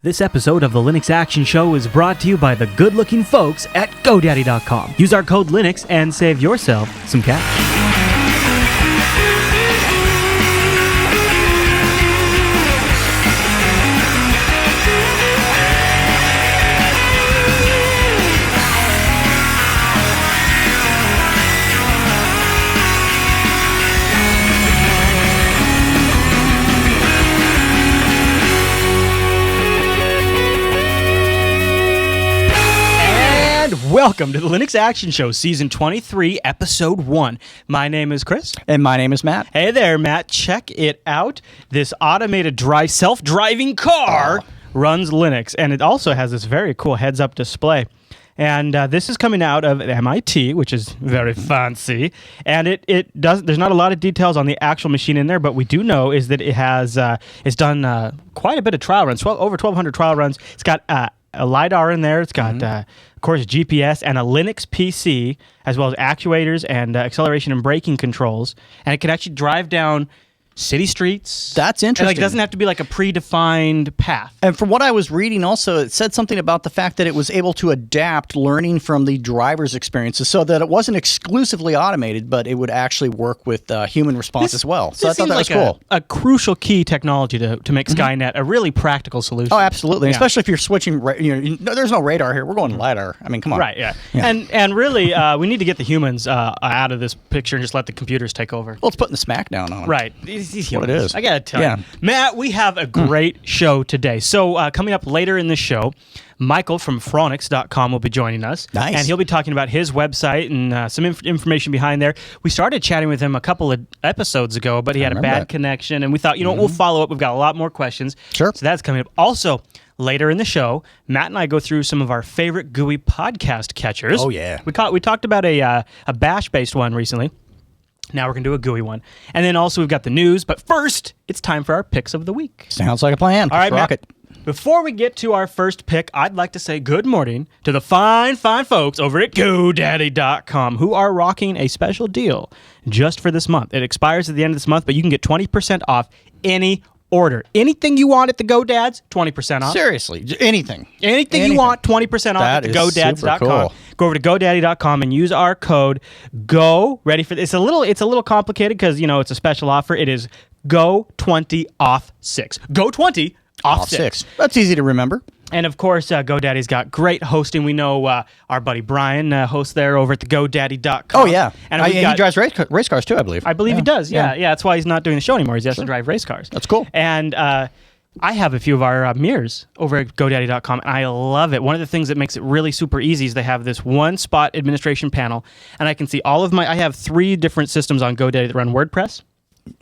This episode of the Linux Action Show is brought to you by the good-looking folks at GoDaddy.com. Use our code Linux and save yourself some cash. Welcome to the Linux Action Show, Season 23, Episode 1. My name is Chris. And my name is Matt. Hey there, Matt. Check it out. This automated self-driving car runs Linux, and it also has this very cool heads-up display. And this is coming out of MIT, which is very fancy. And there's not a lot of details on the actual machine in there, but we do know is that it has it's done quite a bit of trial runs, over 1,200 trial runs. It's got a LiDAR in there. It's got, of course, GPS and a Linux PC, as well as actuators and acceleration and braking controls. And it can actually drive down city streets. That's interesting. And, it doesn't have to be like a predefined path. And from what I was reading also, it said something about the fact that it was able to adapt learning from the driver's experiences so that it wasn't exclusively automated, but it would actually work with human response as well. So I thought that was cool. A crucial key technology to make Skynet a really practical solution. Oh, absolutely. Yeah. Especially if you're switching, there's no radar here. We're going LiDAR. I mean, come on. Right, yeah. And really, we need to get the humans out of this picture and just let the computers take over. Well, it's putting the smackdown on. Right. What it is. I gotta tell you, Matt, we have a great show today. So coming up later in the show, Michael from Phoronix.com will be joining us. Nice. And he'll be talking about his website and some information behind there. We started chatting with him a couple of episodes ago, but he had a bad connection, and we thought, we'll follow up. We've got a lot more questions. Sure. So that's coming up. Also, later in the show, Matt and I go through some of our favorite GUI podcast catchers. Oh, yeah. We talked about a Bash-based one recently. Now we're going to do a GUI one. And then also we've got the news. But first, it's time for our picks of the week. Sounds like a plan. All right, Rock it. Before we get to our first pick, I'd like to say good morning to the fine folks over at GoDaddy.com who are rocking a special deal just for this month. It expires at the end of this month, but you can get 20% off any order. Anything you want at the GoDads, 20% off. Seriously, anything. Anything you want, 20% off at GoDads.com. Cool. Go over to GoDaddy.com and use our code GO. Ready for this? It's a little complicated because it's a special offer. It is GO20 off 6. GO20 off 6. That's easy to remember. And of course, GoDaddy's got great hosting. We know our buddy Brian hosts there over at the GoDaddy.com. Oh, yeah. And he drives race cars too, I believe. I believe he does, yeah. That's why he's not doing the show anymore. He has to drive race cars. That's cool. And I have a few of our mirrors over at GoDaddy.com, and I love it. One of the things that makes it really super easy is they have this one-spot administration panel, and I can see I have 3 different systems on GoDaddy that run WordPress.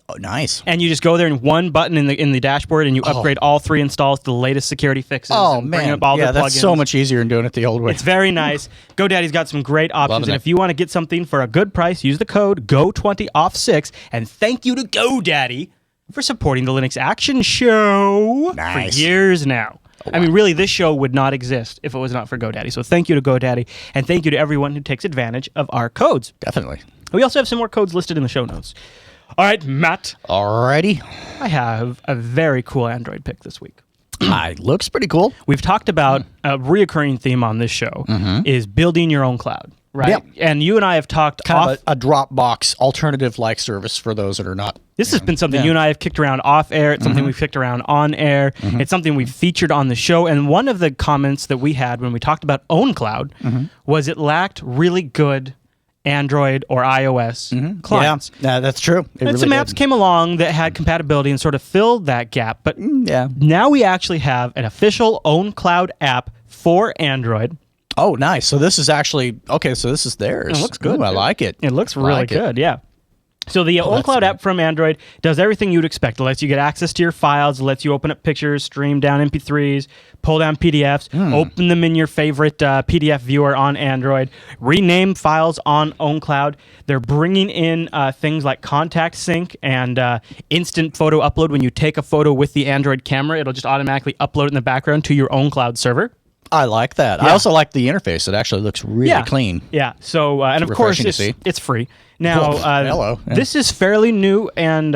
Oh, nice. And you just go there and one button in the dashboard, and you upgrade all 3 installs to the latest security fixes. Oh, and man. Bring up all the plugins. That's so much easier than doing it the old way. It's very nice. GoDaddy's got some great options. And if you want to get something for a good price, use the code GO20 off 6. And thank you to GoDaddy for supporting the Linux Action Show for years now. Oh, wow. I mean, really, this show would not exist if it was not for GoDaddy. So thank you to GoDaddy, and thank you to everyone who takes advantage of our codes. Definitely. We also have some more codes listed in the show notes. All right, Matt. Alrighty. I have a very cool Android pick this week. Looks pretty cool. We've talked about a reoccurring theme on this show is building your own cloud, right? Yep. And you and I have talked kind of a Dropbox alternative-like service for those that are not. This has been something you and I have kicked around off air. It's something we've kicked around on air. It's something we've featured on the show. And one of the comments that we had when we talked about OwnCloud was it lacked really good Android or iOS clients. Yeah, that's true. And some apps came along that had compatibility and sort of filled that gap. But now we actually have an official OwnCloud app for Android. Oh, nice. So this is actually, so this is theirs. It looks good. Ooh, I like it. It looks really good, yeah. So the OwnCloud app from Android does everything you'd expect. It lets you get access to your files, it lets you open up pictures, stream down MP3s, pull down PDFs, open them in your favorite PDF viewer on Android, rename files on OwnCloud. They're bringing in things like contact sync and instant photo upload. When you take a photo with the Android camera, it'll just automatically upload it in the background to your OwnCloud server. I like that. Yeah. I also like the interface. It actually looks really clean. Yeah. So, and of course, it's free. Now, hello. This is fairly new, and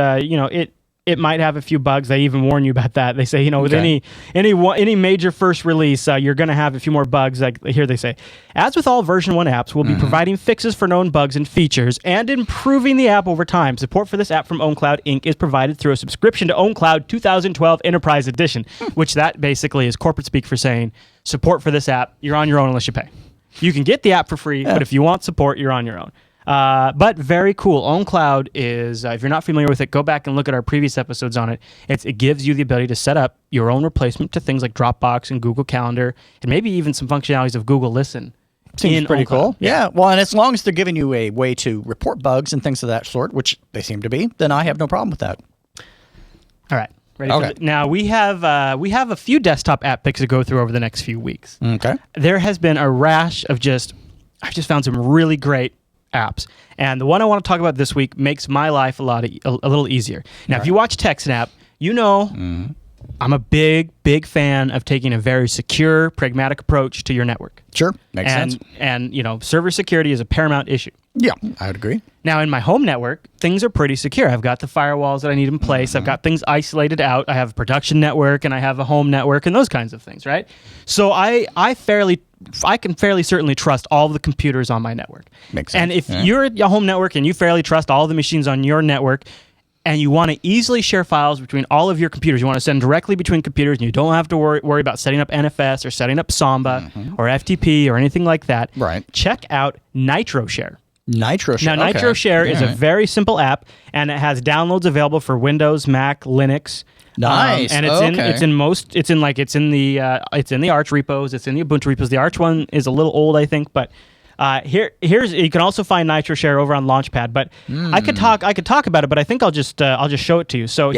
it might have a few bugs. They even warn you about that. They say, you know, with Okay. any major first release, you're going to have a few more bugs. Like here they say, as with all version 1 apps, we'll be providing fixes for known bugs and features and improving the app over time. Support for this app from OwnCloud Inc. is provided through a subscription to OwnCloud 2012 Enterprise Edition, which that basically is corporate speak for saying support for this app. You're on your own unless you pay. You can get the app for free, but if you want support, you're on your own. But very cool. OwnCloud is, if you're not familiar with it, go back and look at our previous episodes on it. It gives you the ability to set up your own replacement to things like Dropbox and Google Calendar, and maybe even some functionalities of Google Listen. Seems pretty cool. Yeah. Well, and as long as they're giving you a way to report bugs and things of that sort, which they seem to be, then I have no problem with that. All right. Ready now we have a few desktop app picks to go through over the next few weeks. Okay. There has been a rash of I've just found some really great apps, and the one I want to talk about this week makes my life a little easier. Now, if you watch TechSnap, you know I'm a big fan of taking a very secure, pragmatic approach to your network. Sure, makes sense. And you know, server security is a paramount issue. Yeah, I would agree. Now, in my home network, things are pretty secure. I've got the firewalls that I need in place. I've got things isolated out. I have a production network, and I have a home network, and those kinds of things, right? So I can fairly certainly trust all of the computers on my network. Makes sense. And if you're at your home network and you fairly trust all the machines on your network, and you want to easily share files between all of your computers, you want to send directly between computers, and you don't have to worry about setting up NFS or setting up Samba or FTP or anything like that, right? Check out NitroShare. NitroShare. Now, NitroShare is a very simple app, and it has downloads available for Windows, Mac, Linux. Nice. And it's in the Arch repos, it's in the Ubuntu repos. The Arch one is a little old, I think, but here's you can also find NitroShare over on Launchpad. But I could talk about it, but I think I'll just show it to you. So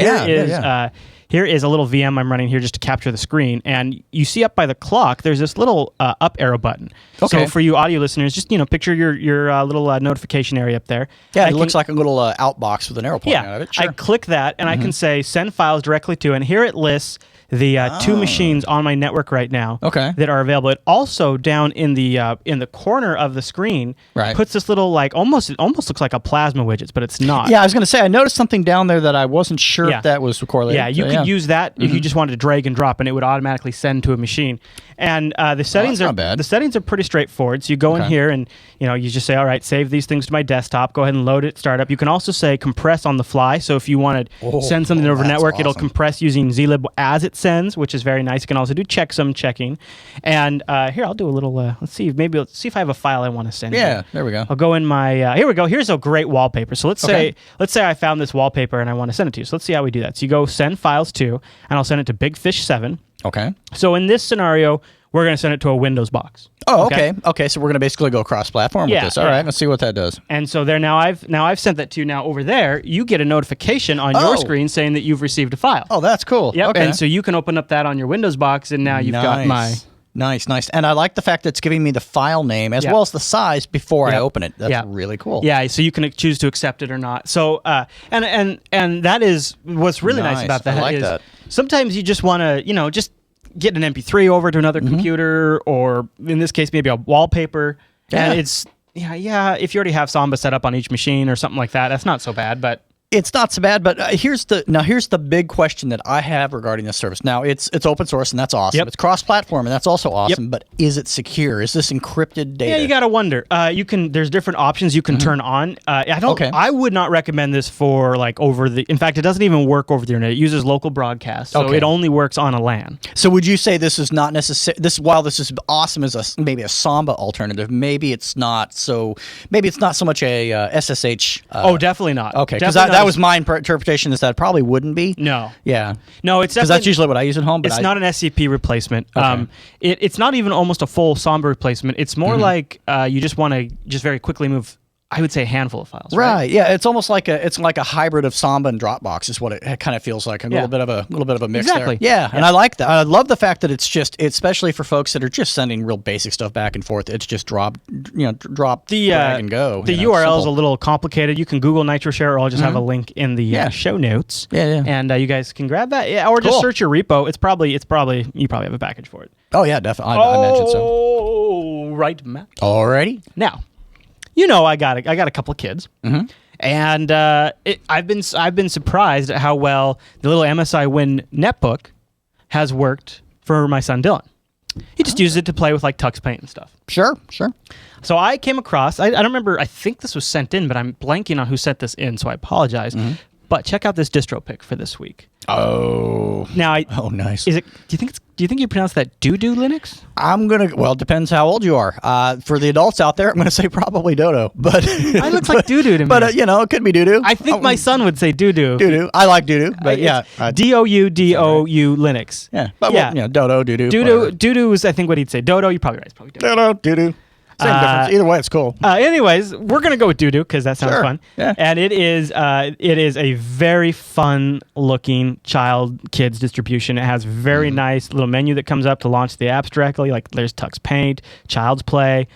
here is a little VM I'm running here just to capture the screen, and you see up by the clock there's this little up arrow button. Okay. So for you audio listeners, just picture your little notification area up there. Yeah, it looks like a little outbox with an arrow pointing out of it. Sure. I click that, and I can say send files directly to, and here it lists the two machines on my network right now that are available. It also down in the corner of the screen puts this little it almost looks like a plasma widget, but it's not. Yeah, I was going to say I noticed something down there that I wasn't sure if that was correlated. Yeah, you could use that if you just wanted to drag and drop, and it would automatically send to a machine. And the settings are pretty straightforward. So you go in here and you just say, all right, save these things to my desktop. Go ahead and load it, start up. You can also say compress on the fly. So if you want to send something over network, it'll compress using zlib as it sends, which is very nice. You can also do checksum checking. And here, I'll do a little. Let's see if I have a file I want to send. Yeah, there we go. I'll go in my. Here we go. Here's a great wallpaper. So let's say I found this wallpaper and I want to send it to you. So let's see how we do that. So you go send files to, and I'll send it to Big Fish 7. Okay. So in this scenario, we're going to send it to a Windows box. Oh, okay. Okay, so we're going to basically go cross-platform with this. All right, let's see what that does. And so there now I've sent that to you. Now over there, you get a notification on your screen saying that you've received a file. Oh, that's cool. Yep. Okay. And so you can open up that on your Windows box, and now you've got my... Nice. And I like the fact that it's giving me the file name as well as the size before I open it. That's really cool. Yeah, so you can choose to accept it or not. So and that is what's really nice about that. I like is that. Sometimes you just want to, just get an MP3 over to another computer, or in this case maybe a wallpaper. Yeah. And it's if you already have Samba set up on each machine or something like that, that's not so bad, but it's not so bad, but here's the big question that I have regarding this service. Now, it's open source, and that's awesome. Yep. It's cross-platform, and that's also awesome. But is it secure? Is this encrypted data? Yeah, you gotta wonder. There's different options you can turn on. I would not recommend this for in fact, it doesn't even work over the internet. It uses local broadcast, so it only works on a LAN. So would you say this is not necessary? While this is awesome as maybe a Samba alternative, maybe it's not so much a SSH. Definitely not. Okay, because that was my interpretation, is that it probably wouldn't be. No. Yeah. No, it's because that's usually what I use at home. But it's not an SCP replacement. Okay. It's not even almost a full Samba replacement. It's more like you just want to very quickly move, I would say, a handful of files. Right. Yeah. It's almost like a hybrid of Samba and Dropbox is what it kind of feels like. A little bit of a mix there. Yeah. And I like that. I love the fact that it's especially for folks that are just sending real basic stuff back and forth. It's just drag and go. The URL is a little complicated. You can Google NitroShare, or I'll just have a link in the show notes. Yeah. And you guys can grab that. Yeah, or just search your repo. It's probably you probably have a package for it. Oh yeah, definitely. I imagine so. Oh, right, Matt. Alrighty. Now, I got a couple of kids, And I've been surprised at how well the little MSI Win netbook has worked for my son Dylan. He just uses it to play with like Tux Paint and stuff. Sure. So I came across, I don't remember, I think this was sent in, but I'm blanking on who sent this in, so I apologize. But check out this distro pick for this week. Oh. Now, nice. Do you think you pronounce that Doo-Doo Linux? Well, it depends how old you are. For the adults out there, I'm going to say probably Dodo. But it looks like Doo-Doo to me. But, it could be Doo-Doo. I think my son would say Doo-Doo. Doo-Doo. I like Doo-Doo, but yeah. D-O-U-D-O-U Linux. Yeah. But, Dodo, Doo-Doo. Doo-Doo is, I think, what he'd say. Dodo, you're probably right. It's probably Dodo. Dodo, Doo-Doo. Same difference. Either way, it's cool. Anyways, we're gonna go with Doo-Doo because that sounds fun. Yeah. And it is a very fun looking kids distribution. It has very nice little menu that comes up to launch the apps directly. Like there's Tux Paint, Child's Play.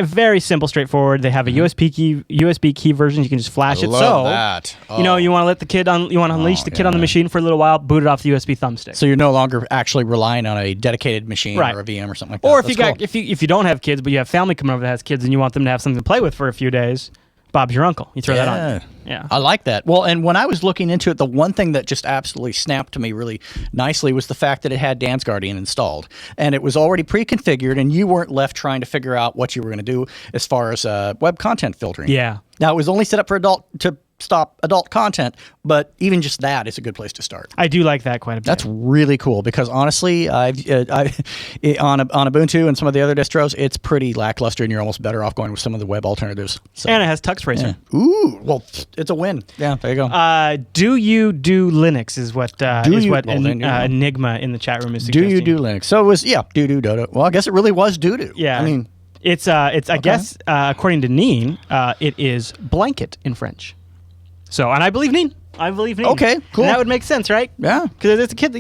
Very simple, straightforward. They have a USB key version. You can just flash it. Love that. You want to let the kid you want to unleash the kid on the machine for a little while. Boot it off the USB thumbstick. So you're no longer actually relying on a dedicated machine or a VM or something like that. Or if you don't have kids, but you have family coming over that has kids, and you want them to have something to play with for a few days, Bob's your uncle. You throw that on. Yeah. I like that. Well, and when I was looking into it, the one thing that just absolutely snapped to me really nicely was the fact that it had Dance Guardian installed. And it was already pre-configured, and you weren't left trying to figure out what you were going to do as far as web content filtering. Yeah. Now, it was only set up for to stop adult content, but even just that is a good place to start. I do like that quite a bit. That's really cool because honestly, on Ubuntu and some of the other distros, it's pretty lackluster, and you're almost better off going with some of the web alternatives. So. And it has Tux Racer. Yeah. Ooh, well, it's a win. Yeah, there you go. Do you do Linux is what Enigma in the chat room is suggesting. Do you do Linux? So it was Doo-Doo Dodo. Well, I guess it really was Doo-Doo. Yeah. I mean, it's I guess according to Neen, it is blanket in French. So, and I believe Neen. Okay, cool. And that would make sense, right? Yeah. Because it's a kid.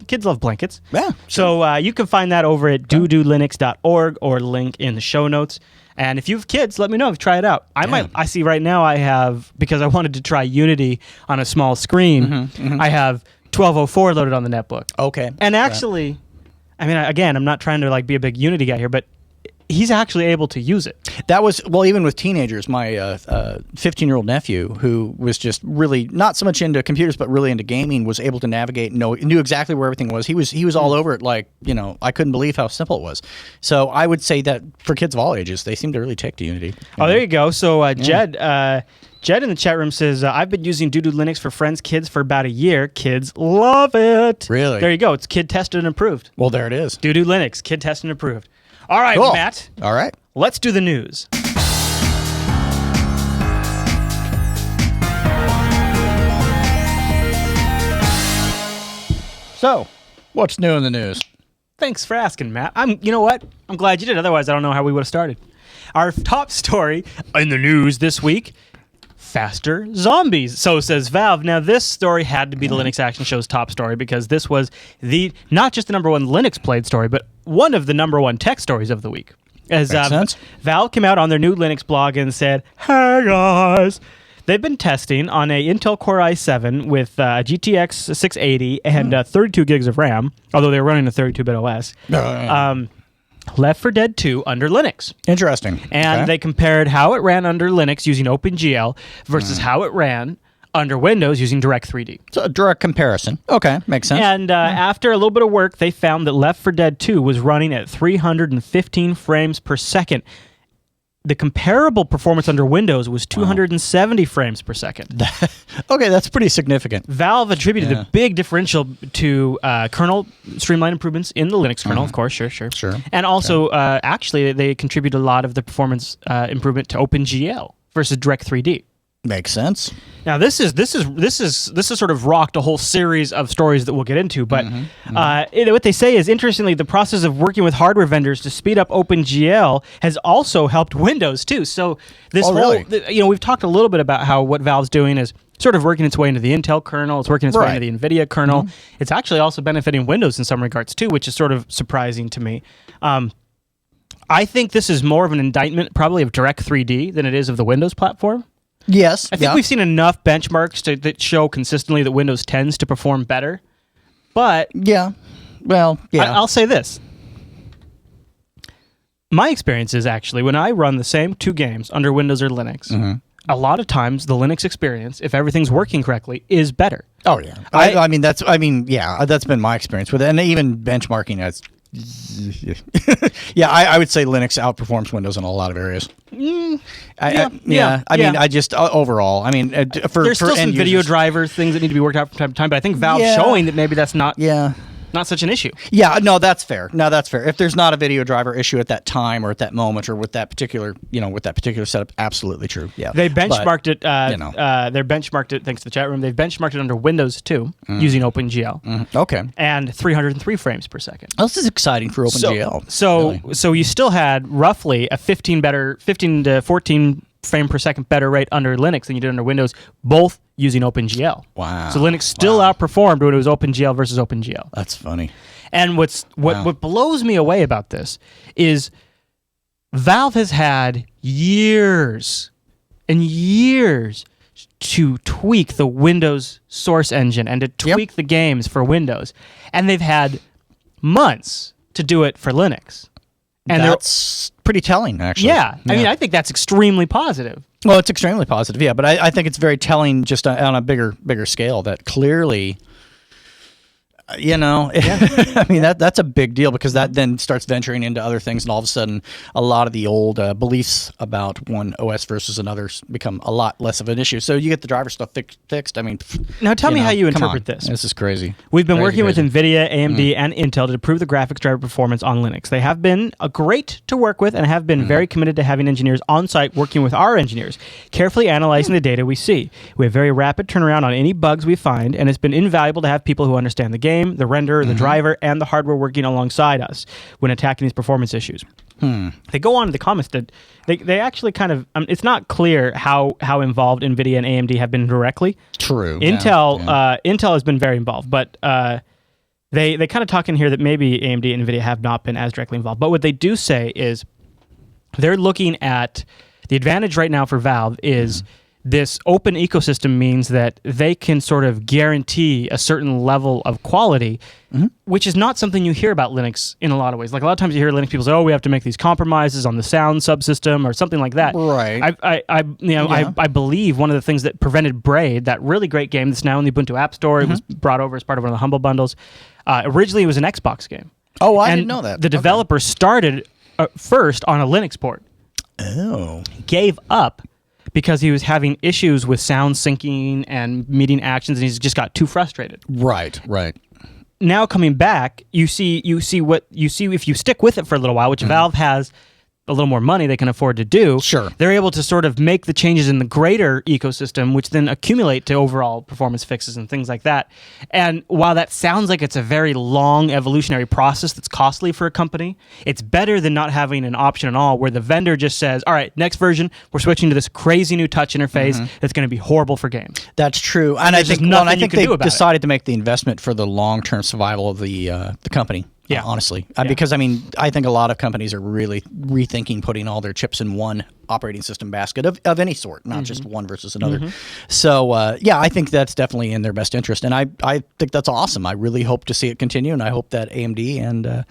Kids love blankets. Yeah. So you can find that over at doodoolinux.org or link in the show notes. And if you have kids, let me know. Try it out. I see right now I have, because I wanted to try Unity on a small screen, I have 1204 loaded on the netbook. Okay. And actually, I mean, again, I'm not trying to be a big Unity guy here, but he's actually able to use it. That was, even with teenagers, my 15-year-old nephew, who was just really not so much into computers, but really into gaming, was able to navigate and knew exactly where everything was. He was all over it, I couldn't believe how simple it was. So I would say that for kids of all ages, they seem to really take to Unity. Oh, there you go. So Jed in the chat room says, I've been using Doo-Doo Linux for friends' kids for about a year. Kids love it. Really? There you go. It's kid tested and approved. Well, there it is. Doo-Doo Linux, kid tested and approved. All right, cool. Matt. All right. Let's do the news. So, what's new in the news? Thanks for asking, Matt. You know what? I'm glad you did. Otherwise, I don't know how we would have started. Our top story in the news this week: faster zombies. So says Valve. Now, this story had to be the Linux Action Show's top story because this was not just the number one Linux played story, but one of the number one tech stories of the week. As Valve came out on their new Linux blog and said, "Hey guys." They've been testing on a Intel Core i7 with GTX 680 and 32 gigs of RAM, although they were running a 32-bit OS. Left 4 Dead 2 under Linux. Interesting. And they compared how it ran under Linux using OpenGL versus how it ran under Windows using Direct3D. So a direct comparison. Okay, makes sense. And after a little bit of work, they found that Left 4 Dead 2 was running at 315 frames per second. The comparable performance under Windows was 270 frames per second. Okay, that's pretty significant. Valve attributed the big differential to kernel streamline improvements in the Linux kernel, of course, sure. And also, actually, they contributed a lot of the performance improvement to OpenGL versus Direct3D. Makes sense. Now this is sort of rocked a whole series of stories that we'll get into, but what they say is, interestingly, the process of working with hardware vendors to speed up OpenGL has also helped Windows too. So this we've talked a little bit about how what Valve's doing is sort of working its way into the Intel kernel, it's working its way into the NVIDIA kernel. It's actually also benefiting Windows in some regards too, which is sort of surprising to me. I think this is more of an indictment probably of Direct3D than it is of the Windows platform. Yes. I think we've seen enough benchmarks that show consistently that Windows tends to perform better. But I'll say this. My experience is actually when I run the same two games under Windows or Linux, a lot of times the Linux experience, if everything's working correctly, is better. Oh yeah, I mean that's been my experience with it, and even benchmarking as. Yeah, I would say Linux outperforms Windows in a lot of areas. I mean, I just overall, I mean, there's still some video drivers, things that need to be worked out from time to time, but I think Valve's showing that maybe that's not such an issue. Yeah, no, that's fair. If there's not a video driver issue at that time or at that moment or with that particular, setup, absolutely true. Yeah, they benchmarked it. They benchmarked it thanks to the chat room. They've benchmarked it under Windows 2 using OpenGL. Okay, and 303 frames per second. Oh, this is exciting for OpenGL. So you still had roughly a 15 to 14 frame per second better rate under Linux than you did under Windows, both using OpenGL. Wow. So Linux still outperformed when it was OpenGL versus OpenGL. That's funny. And what blows me away about this is Valve has had years and years to tweak the Windows source engine and to tweak the games for Windows. And they've had months to do it for Linux. And that's pretty telling, actually. Yeah. I mean, I think that's extremely positive. Well, it's extremely positive, yeah. But I think it's very telling just on a bigger scale that clearly, I mean, that's a big deal because that then starts venturing into other things, and all of a sudden, a lot of the old beliefs about one OS versus another become a lot less of an issue. So you get the driver stuff fixed. I mean, now tell me how you interpret this. This is crazy. We've been working with NVIDIA, AMD, and Intel to improve the graphics driver performance on Linux. They have been great to work with and have been very committed to having engineers on site working with our engineers, carefully analyzing the data we see. We have very rapid turnaround on any bugs we find, and it's been invaluable to have people who understand the game, the render, the driver, and the hardware working alongside us when attacking these performance issues. They go on to the comments that they actually kind of it's not clear how involved NVIDIA and AMD have been directly. True. Intel has been very involved, but they kind of talk in here that maybe AMD and NVIDIA have not been as directly involved. But what they do say is they're looking at the advantage right now for Valve is this open ecosystem means that they can sort of guarantee a certain level of quality, which is not something you hear about Linux in a lot of ways. Like a lot of times you hear Linux people say, "Oh, we have to make these compromises on the sound subsystem" or something like that. Right. I believe one of the things that prevented Braid, that really great game that's now in the Ubuntu App Store, it was brought over as part of one of the Humble bundles. Originally, it was an Xbox game. Oh, I didn't know that. The developer started first on a Linux port. Oh. Gave up because he was having issues with sound syncing and meeting actions, and he's just got too frustrated. Right. Now coming back, you see if you stick with it for a little while, which Valve has a little more money they can afford to do. Sure. They're able to sort of make the changes in the greater ecosystem, which then accumulate to overall performance fixes and things like that. And while that sounds like it's a very long evolutionary process that's costly for a company, it's better than not having an option at all where the vendor just says, all right, next version, we're switching to this crazy new touch interface that's going to be horrible for games. That's true. And I think they decided to make the investment for the long-term survival of the company. Yeah, honestly, because I mean, I think a lot of companies are really rethinking putting all their chips in one operating system basket of any sort, not just one versus another. So, I think that's definitely in their best interest, and I think that's awesome. I really hope to see it continue, and I hope that AMD and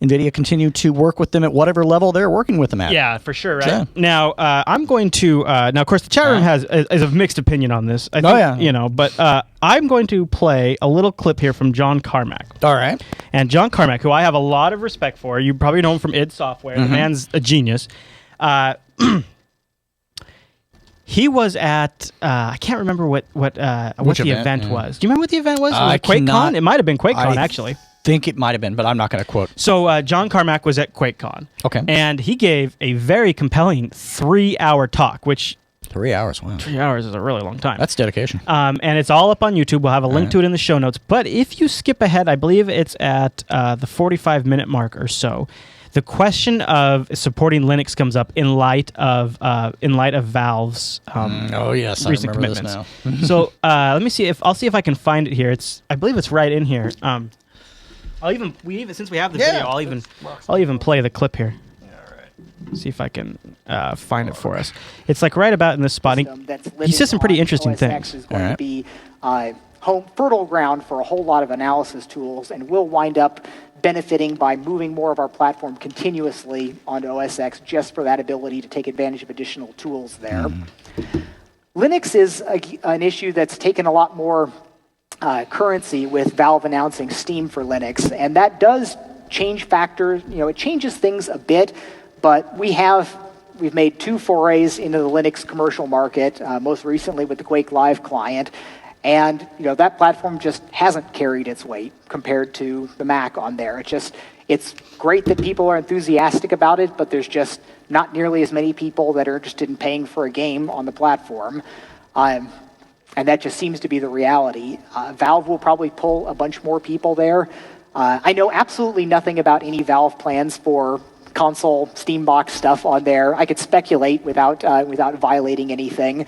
NVIDIA continue to work with them at whatever level they're working with them at. Yeah, for sure. Right? Yeah. Now, I'm going to now, of course, the chat room is a mixed opinion on this. I think, but I'm going to play a little clip here from John Carmack. All right. And John Carmack, who I have a lot of respect for, you probably know him from id Software. The man's a genius. He was at I can't remember what the event was. Do you remember what the event was? Was it QuakeCon? It might have been QuakeCon, actually. Think it might have been, but I'm not going to quote. So John Carmack was at QuakeCon. Okay. And he gave a very compelling 3-hour talk, which 3 hours, wow. 3 hours is a really long time. That's dedication. And it's all up on YouTube. We'll have a link to it in the show notes. But if you skip ahead, I believe it's at the 45-minute mark or so. The question of supporting Linux comes up in light of Valve's recent commitments. This now. So let me see if I can find it here. I believe it's right in here. Since we have the video, I'll even play the clip here. See if I can find it for us. It's like right about in this spot. He says some pretty interesting things. Is going to be fertile ground for a whole lot of analysis tools, and we'll wind up benefiting by moving more of our platform continuously onto OS X just for that ability to take advantage of additional tools there. Linux is an issue that's taken a lot more currency with Valve announcing Steam for Linux, and that does change factors. It changes things a bit, but we've made 2 forays into the Linux commercial market, most recently with the Quake Live client, and that platform just hasn't carried its weight compared to the Mac on there. It's great that people are enthusiastic about it, but there's just not nearly as many people that are interested in paying for a game on the platform. And that just seems to be the reality. Valve will probably pull a bunch more people there. I know absolutely nothing about any Valve plans for console Steambox stuff on there. I could speculate without violating anything.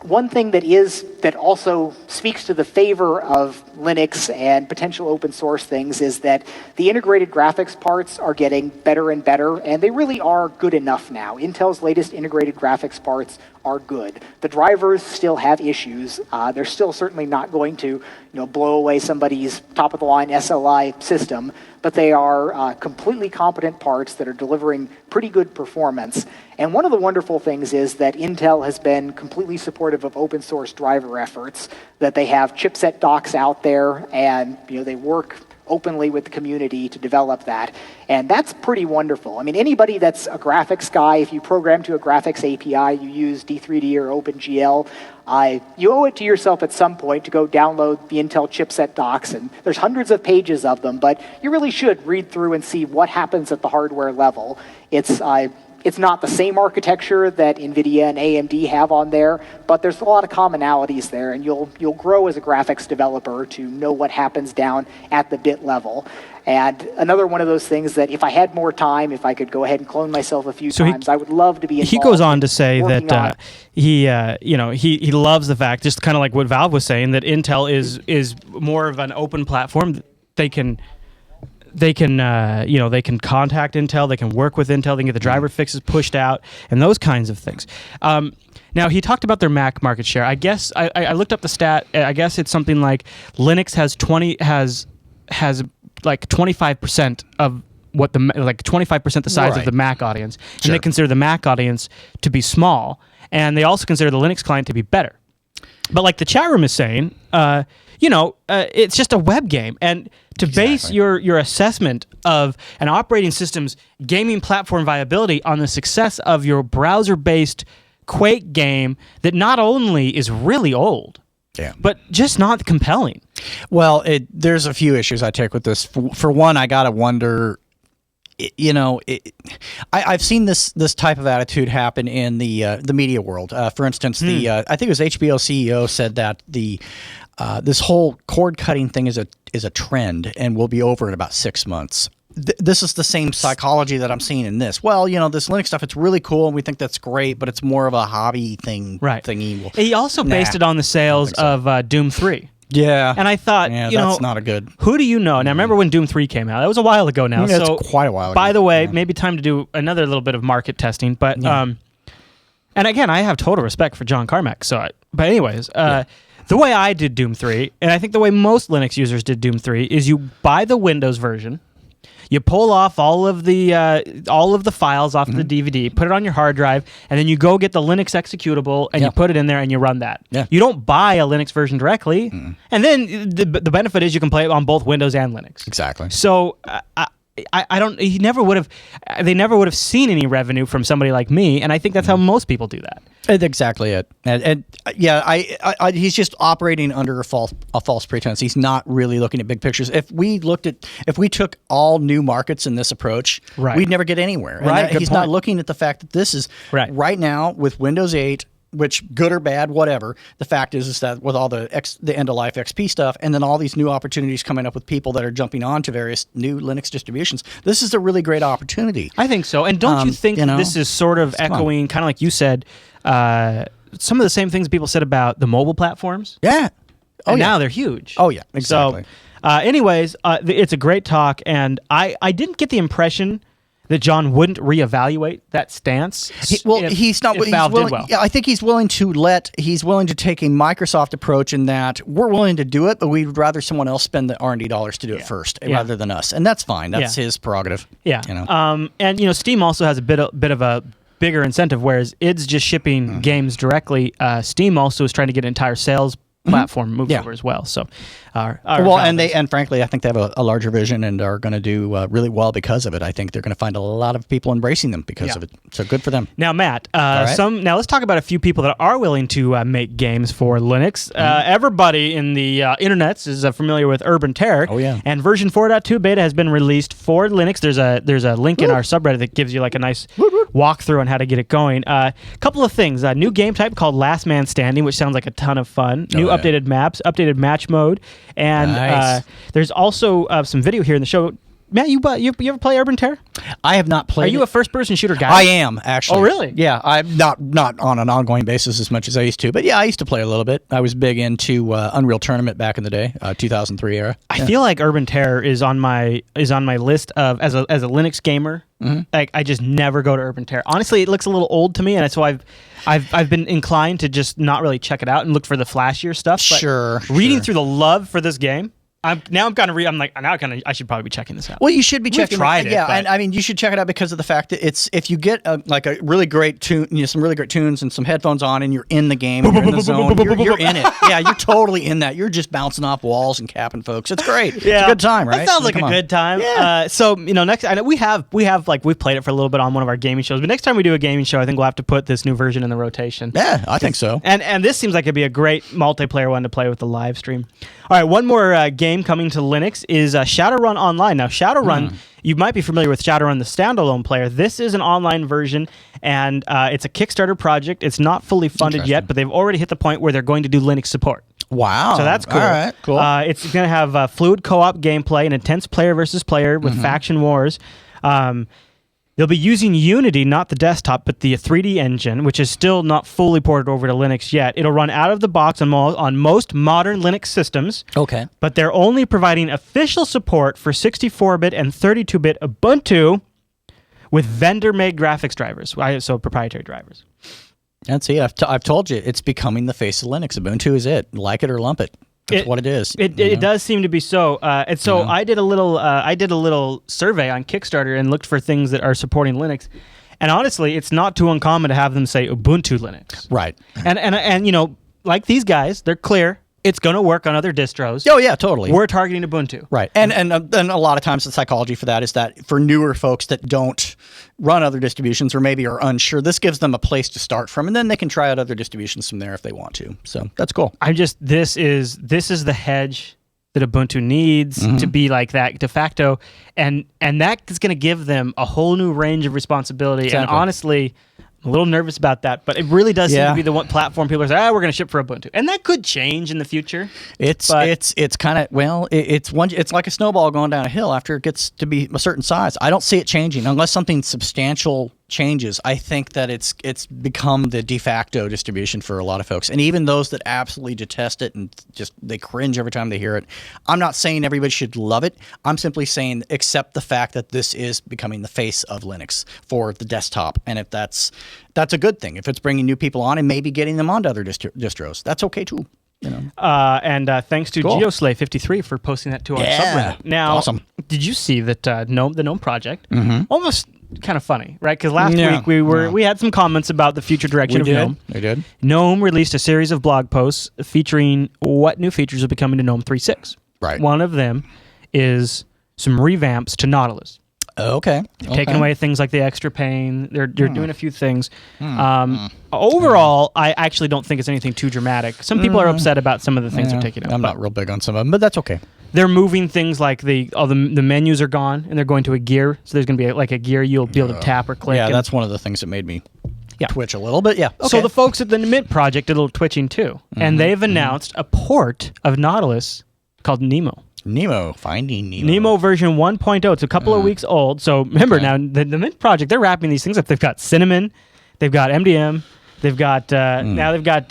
One thing that also speaks to the favor of Linux and potential open source things is that the integrated graphics parts are getting better and better, and they really are good enough now. Intel's latest integrated graphics parts are good. The drivers still have issues. They're still certainly not going to blow away somebody's top-of-the-line SLI system, but they are completely competent parts that are delivering pretty good performance. And one of the wonderful things is that Intel has been completely supportive of open source driver efforts, that they have chipset docs out there, and they work openly with the community to develop that. And that's pretty wonderful. I mean, anybody that's a graphics guy, if you program to a graphics API, you use D3D or OpenGL, you owe it to yourself at some point to go download the Intel chipset docs, and there's hundreds of pages of them, but you really should read through and see what happens at the hardware level. It's not the same architecture that NVIDIA and AMD have on there, but there's a lot of commonalities there, and you'll grow as a graphics developer to know what happens down at the bit level. And another one of those things that if I had more time, if I could go ahead and clone myself a few times, I would love to be involved. He goes on to say that he loves the fact, just kind of like what Valve was saying, that Intel is more of an open platform. They can contact Intel, they can work with Intel, they can get the driver fixes pushed out, and those kinds of things. Now, he talked about their Mac market share. I guess I looked up the stat. I guess it's something like Linux has like 25% of what 25% the size of the Mac audience, and they consider the Mac audience to be small, and they also consider the Linux client to be better. But like the chat room is saying, it's just a web game, and to base your assessment of an operating system's gaming platform viability on the success of your browser-based Quake game that not only is really old, but just not compelling. Well, there's a few issues I take with this. For one, I gotta wonder. I've seen this type of attitude happen in the media world. For instance, I think it was HBO CEO said that this whole cord cutting thing is a trend and will be over in about 6 months. This is the same psychology that I'm seeing in this. Well, this Linux stuff, it's really cool, and we think that's great, but it's more of a hobby thing. Right. Thingy. He also based it on the sales of Doom 3. Yeah. And I thought, that's not a good... Who do you know? Now, remember when Doom 3 came out? That was a while ago now. Yeah, it's quite a while ago. By the way, maybe time to do another little bit of market testing. But, and again, I have total respect for John Carmack. But anyways, the way I did Doom 3, and I think the way most Linux users did Doom 3, is you buy the Windows version, you pull off all of the files off the DVD, put it on your hard drive, and then you go get the Linux executable and you put it in there and you run that. Yeah. You don't buy a Linux version directly, and then the benefit is you can play it on both Windows and Linux. Exactly. So I don't. They never would have seen any revenue from somebody like me, and I think that's how most people do that. That's exactly it. And he's just operating under a false pretense. He's not really looking at big pictures. If we took all new markets in this approach, we'd never get anywhere. Right. He's not looking at the fact that this is right now with Windows 8. Which, good or bad, whatever, the fact is that with all the end-of-life XP stuff, and then all these new opportunities coming up with people that are jumping on to various new Linux distributions, this is a really great opportunity. I think so. And don't you think this is sort of echoing, kind of like you said, some of the same things people said about the mobile platforms? Yeah. Now they're huge. Oh, yeah, exactly. So, anyways, it's a great talk, and I didn't get the impression that John wouldn't reevaluate that stance. He's not. If Valve did well. Yeah, I think he's willing to take a Microsoft approach in that we're willing to do it, but we'd rather someone else spend the R&D dollars to do it first rather than us, and that's fine. That's his prerogative. Yeah. And Steam also has a bit of a bigger incentive, whereas id's just shipping games directly. Steam also is trying to get an entire sales platform moved over as well. So, and frankly, I think they have a larger vision and are going to do really well because of it. I think they're going to find a lot of people embracing them because of it. So good for them. Now, Matt, now let's talk about a few people that are willing to make games for Linux. Everybody in the internets is familiar with Urban Terror. Oh yeah. And version 4.2 beta has been released for Linux. There's a link in our subreddit that gives you like a nice walkthrough on how to get it going. A couple of things. A new game type called Last Man Standing, which sounds like a ton of fun. New updated maps, updated match mode, and there's also some video here in the show. Matt, you ever play Urban Terror? I have not played. Are you a first-person shooter guy? I am, actually. Oh, really? Yeah, I'm not on an ongoing basis as much as I used to, but yeah, I used to play a little bit. I was big into Unreal Tournament back in the day, 2003 era. I feel like Urban Terror is on my list of as a Linux gamer. Like I just never go to Urban Terror. Honestly, it looks a little old to me, and so I've been inclined to just not really check it out and look for the flashier stuff. But reading through the love for this game. I should probably be checking this out. Well, you should be checking. Tried it. Yeah, and I mean, you should check it out because of the fact that if you get a really great tune, some really great tunes and some headphones on, and you're in the game, you're in the zone, you're in it. Yeah, you're totally in that. You're just bouncing off walls and capping folks. It's great. Yeah. It's a good time, right? That sounds like a good time. Yeah. So next, I know we've played it for a little bit on one of our gaming shows, but next time we do a gaming show, I think we'll have to put this new version in the rotation. Yeah, I think so. And this seems like it'd be a great multiplayer one to play with the live stream. All right, one more game coming to Linux is Shadowrun Online. Now, Shadowrun, you might be familiar with Shadowrun, the standalone player. This is an online version, and it's a Kickstarter project. It's not fully funded yet, but they've already hit the point where they're going to do Linux support. Wow. So that's cool. All right, cool. It's going to have fluid co-op gameplay and intense player versus player with faction wars. They'll be using Unity, not the desktop, but the 3D engine, which is still not fully ported over to Linux yet. It'll run out of the box on most modern Linux systems. Okay. But they're only providing official support for 64-bit and 32-bit Ubuntu with vendor-made graphics drivers, so proprietary drivers. That's it. I've told you, it's becoming the face of Linux. Ubuntu is it. Like it or lump it. That's what it is. It does seem to be so. And so I did a little survey on Kickstarter and looked for things that are supporting Linux. And honestly, it's not too uncommon to have them say Ubuntu Linux. Right. And like these guys, they're clear. It's going to work on other distros. Oh, yeah, totally. We're targeting Ubuntu. Right. And a lot of times the psychology for that is that for newer folks that don't run other distributions or maybe are unsure, this gives them a place to start from, and then they can try out other distributions from there if they want to. So that's cool. This is the hedge that Ubuntu needs to be like that de facto, and that is going to give them a whole new range of responsibility. Exactly. And honestly, I'm a little nervous about that, but it really does seem to be the one platform people are saying, we're going to ship for Ubuntu. And that could change in the future. It's kind of, it's like a snowball going down a hill after it gets to be a certain size. I don't see it changing unless something substantial changes. I think that it's become the de facto distribution for a lot of folks. And even those that absolutely detest it and just they cringe every time they hear it. I'm not saying everybody should love it. I'm simply saying accept the fact that this is becoming the face of Linux for the desktop. And if that's a good thing. If it's bringing new people on and maybe getting them onto other distros, that's okay too. And thanks to GeoSlay53 for posting that to our subreddit. Now, awesome. Did you see that the GNOME project? Almost kind of funny, right? Because last week we had some comments about the future direction of GNOME. We did. GNOME released a series of blog posts featuring what new features will be coming to GNOME 3.6. Right. One of them is some revamps to Nautilus. Okay. Taking away things like the extra pane. They're doing a few things. Overall, I actually don't think it's anything too dramatic. Some people are upset about some of the things they're taking out. I'm not real big on some of them, but that's okay. They're moving things like the menus are gone and they're going to a gear. So there's going to be like a gear you'll be able to tap or click. Yeah, that's one of the things that made me twitch a little bit. Yeah. Okay. So the folks at the Mint project did a little twitching too, and they've announced a port of Nautilus called Nemo. Finding Nemo. Nemo version 1.0. It's a couple of weeks old. So remember now, the Mint project, they're wrapping these things up. They've got Cinnamon, they've got MDM, they've got now they've got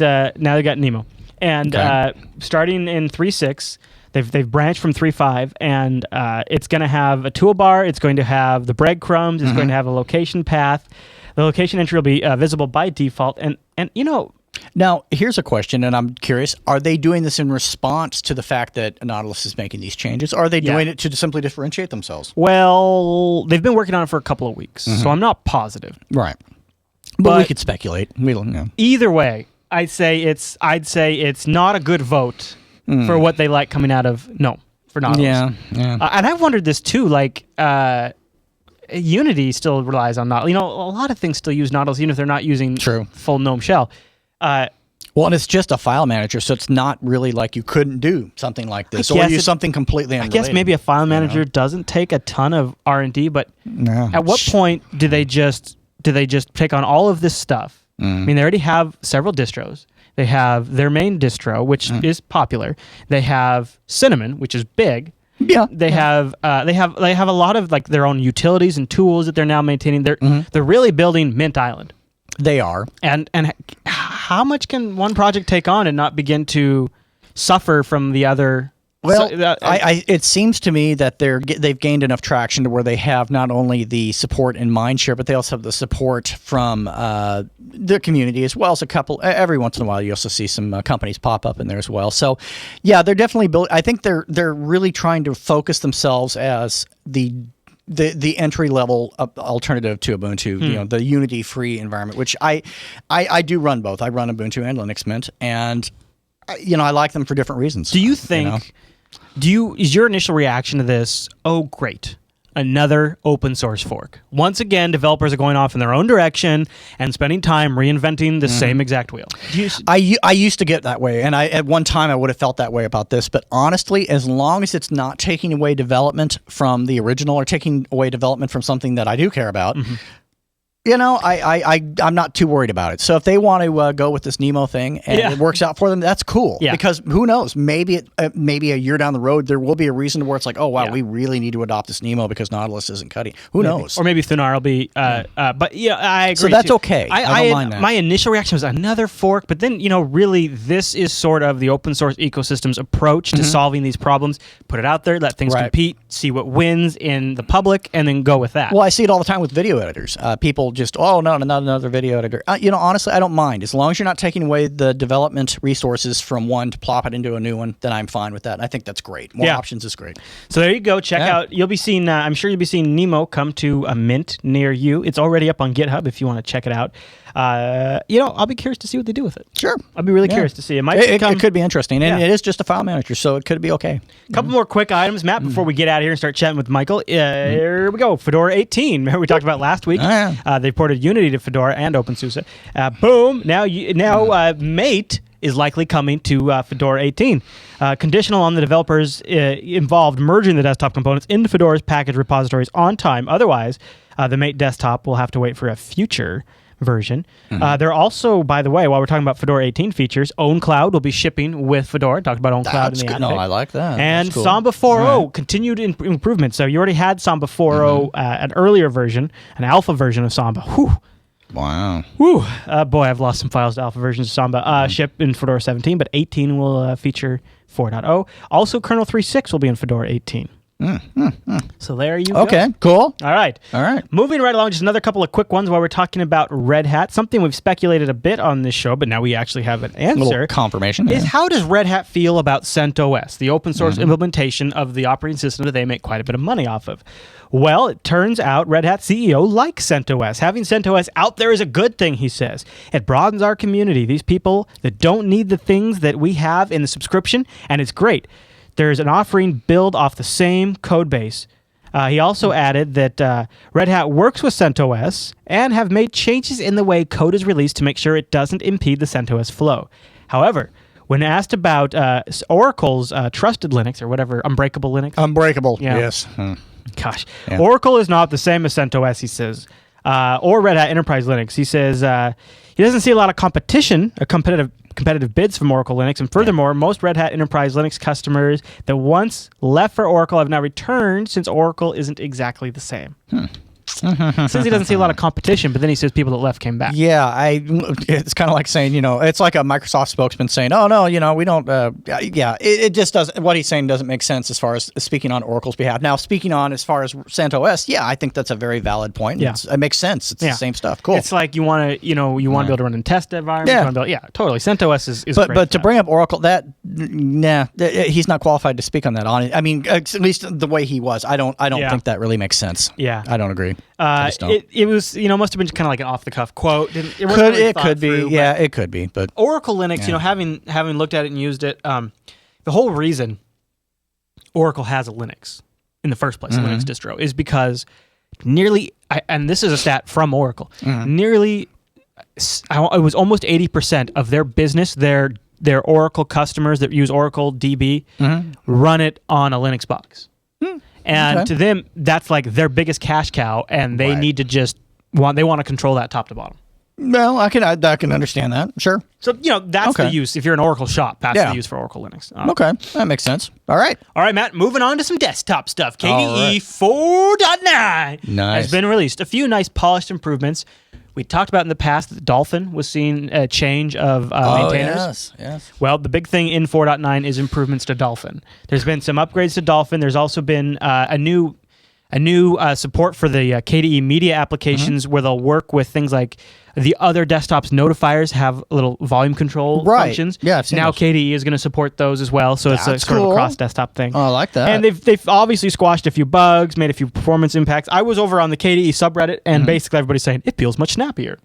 Nemo, and starting in 3.6. They've branched from 3.5, and it's going to have a toolbar. It's going to have the breadcrumbs. It's going to have a location path. The location entry will be visible by default. And now, here's a question, and I'm curious. Are they doing this in response to the fact that Nautilus is making these changes? Or are they doing it to simply differentiate themselves? Well, they've been working on it for a couple of weeks, so I'm not positive. Right. But we could speculate. We don't know. Either way, I'd say it's not a good vote for what they like coming out of for Nautilus. Yeah. And I've wondered this too. Like Unity still relies on Nautilus. A lot of things still use Nautilus, even if they're not using full GNOME shell. Well, and it's just a file manager, so it's not really like you couldn't do something like this or use something completely unrelated. I guess maybe a file manager doesn't take a ton of R&D, but at what point do they just take on all of this stuff? I mean, they already have several distros. They have their main distro, which is popular. They have Cinnamon, which is big. Yeah. They have a lot of like their own utilities and tools that they're now maintaining. They're really building Mint Island. They are. And how much can one project take on and not begin to suffer from the other? Well, it seems to me that they've gained enough traction to where they have not only the support in Mindshare, but they also have the support from the community as well as a couple. Every once in a while, you also see some companies pop up in there as well. So, yeah, they're definitely building. I think they're really trying to focus themselves as the entry level alternative to Ubuntu, the Unity free environment, which I do run both. I run Ubuntu and Linux Mint, and I like them for different reasons. Do you think? Is your initial reaction to this? Oh, great. Another open source fork. Once again, developers are going off in their own direction and spending time reinventing the same exact wheel. I used to get that way, and at one time I would have felt that way about this. But honestly, as long as it's not taking away development from the original or taking away development from something that I do care about, I'm not too worried about it. So if they want to go with this Nemo thing and it works out for them, that's cool. Yeah. Because who knows? Maybe maybe a year down the road, there will be a reason where it's like, oh, wow, we really need to adopt this Nemo because Nautilus isn't cutting. Who knows? Or maybe Thunar will be... but yeah, I agree. So that's okay. I don't mind that. My initial reaction was another fork, but then, really, this is sort of the open source ecosystem's approach to solving these problems. Put it out there, let things compete, see what wins in the public, and then go with that. Well, I see it all the time with video editors. People just, oh, no, not another video editor. Honestly, I don't mind. As long as you're not taking away the development resources from one to plop it into a new one, then I'm fine with that. I think that's great. More options is great. So there you go. Check out. You'll be seeing, I'm sure you'll be seeing Nemo come to a Mint near you. It's already up on GitHub if you want to check it out. I'll be curious to see what they do with it. Sure. I'll be really curious to see. It could be interesting. And it is just a file manager, so it could be okay. A couple more quick items, Matt, before we get out of here and start chatting with Michael. Here we go. Fedora 18. Remember we talked about last week? They ported Unity to Fedora and OpenSUSE. Boom. Now Mate is likely coming to Fedora 18. Conditional on the developers involved merging the desktop components into Fedora's package repositories on time. Otherwise, the Mate desktop will have to wait for a future version. They're also, by the way, while we're talking about Fedora 18 features, OwnCloud will be shipping with Fedora. Talked about OwnCloud in the No, I like that. And cool. Samba 4.0 continued improvement. So you already had Samba 4.0, an earlier version, an alpha version of Samba. Whew. Wow. Whew. Boy, I've lost some files to alpha versions of Samba. Ship in Fedora 17, but 18 will feature 4.0. Also, kernel 3.6 will be in Fedora 18. So there you go. Okay, cool. All right. Moving right along, just another couple of quick ones while we're talking about Red Hat. Something we've speculated a bit on this show, but now we actually have an answer. A little confirmation. Is how does Red Hat feel about CentOS, the open source implementation of the operating system that they make quite a bit of money off of? Well, it turns out Red Hat CEO likes CentOS. Having CentOS out there is a good thing, he says. It broadens our community, these people that don't need the things that we have in the subscription, and it's great. There's an offering built off the same code base. He also added that Red Hat works with CentOS and have made changes in the way code is released to make sure it doesn't impede the CentOS flow. However, when asked about Oracle's Trusted Linux or whatever, Unbreakable Linux. Unbreakable, yes. Gosh. Yeah. Oracle is not the same as CentOS, he says, or Red Hat Enterprise Linux. He says he doesn't see a lot of competition, competitive bids from Oracle Linux, and furthermore, most Red Hat Enterprise Linux customers that once left for Oracle have now returned since Oracle isn't exactly the same. Says he doesn't see a lot of competition, but then he says people that left came back. Yeah, it's kind of like saying, it's like a Microsoft spokesman saying, oh, no, we don't, it just doesn't, what he's saying doesn't make sense as far as speaking on Oracle's behalf. Now, speaking on as far as CentOS, I think that's a very valid point. Yeah. It makes sense. It's the same stuff. Cool. It's like you want to, be able to run in test environments. Totally. CentOS is great. But to bring up Oracle, he's not qualified to speak on that. I mean, at least the way he was, I don't think that really makes sense. Yeah. I don't agree. Maybe. I just don't. It was, must have been kind of like an off-the-cuff quote. It wasn't Could really it thought could be? through, Yeah, it could be. But Oracle Linux, having looked at it and used it, the whole reason Oracle has a Linux in the first place, a Linux distro, is because and this is a stat from Oracle, it was almost 80% of their business, their Oracle customers that use Oracle DB run it on a Linux box. And to them, that's like their biggest cash cow, and they need to they want to control that top to bottom. Well, I can understand that. Sure. So, that's the use. If you're an Oracle shop, that's the use for Oracle Linux. Okay. That makes sense. All right, Matt. Moving on to some desktop stuff. KDE 4.9 has been released. A few nice polished improvements. We talked about in the past that Dolphin was seeing a change of maintainers. Yes. Well, the big thing in 4.9 is improvements to Dolphin. There's been some upgrades to Dolphin. There's also been a new support for the KDE media applications where they'll work with things like the other desktops notifiers have little volume control functions. Yeah, I've seen now those. KDE is going to support those as well, so it's a sort of a cross-desktop thing. Oh, I like that. And they've obviously squashed a few bugs, made a few performance impacts. I was over on the KDE subreddit, and basically everybody's saying it feels much snappier.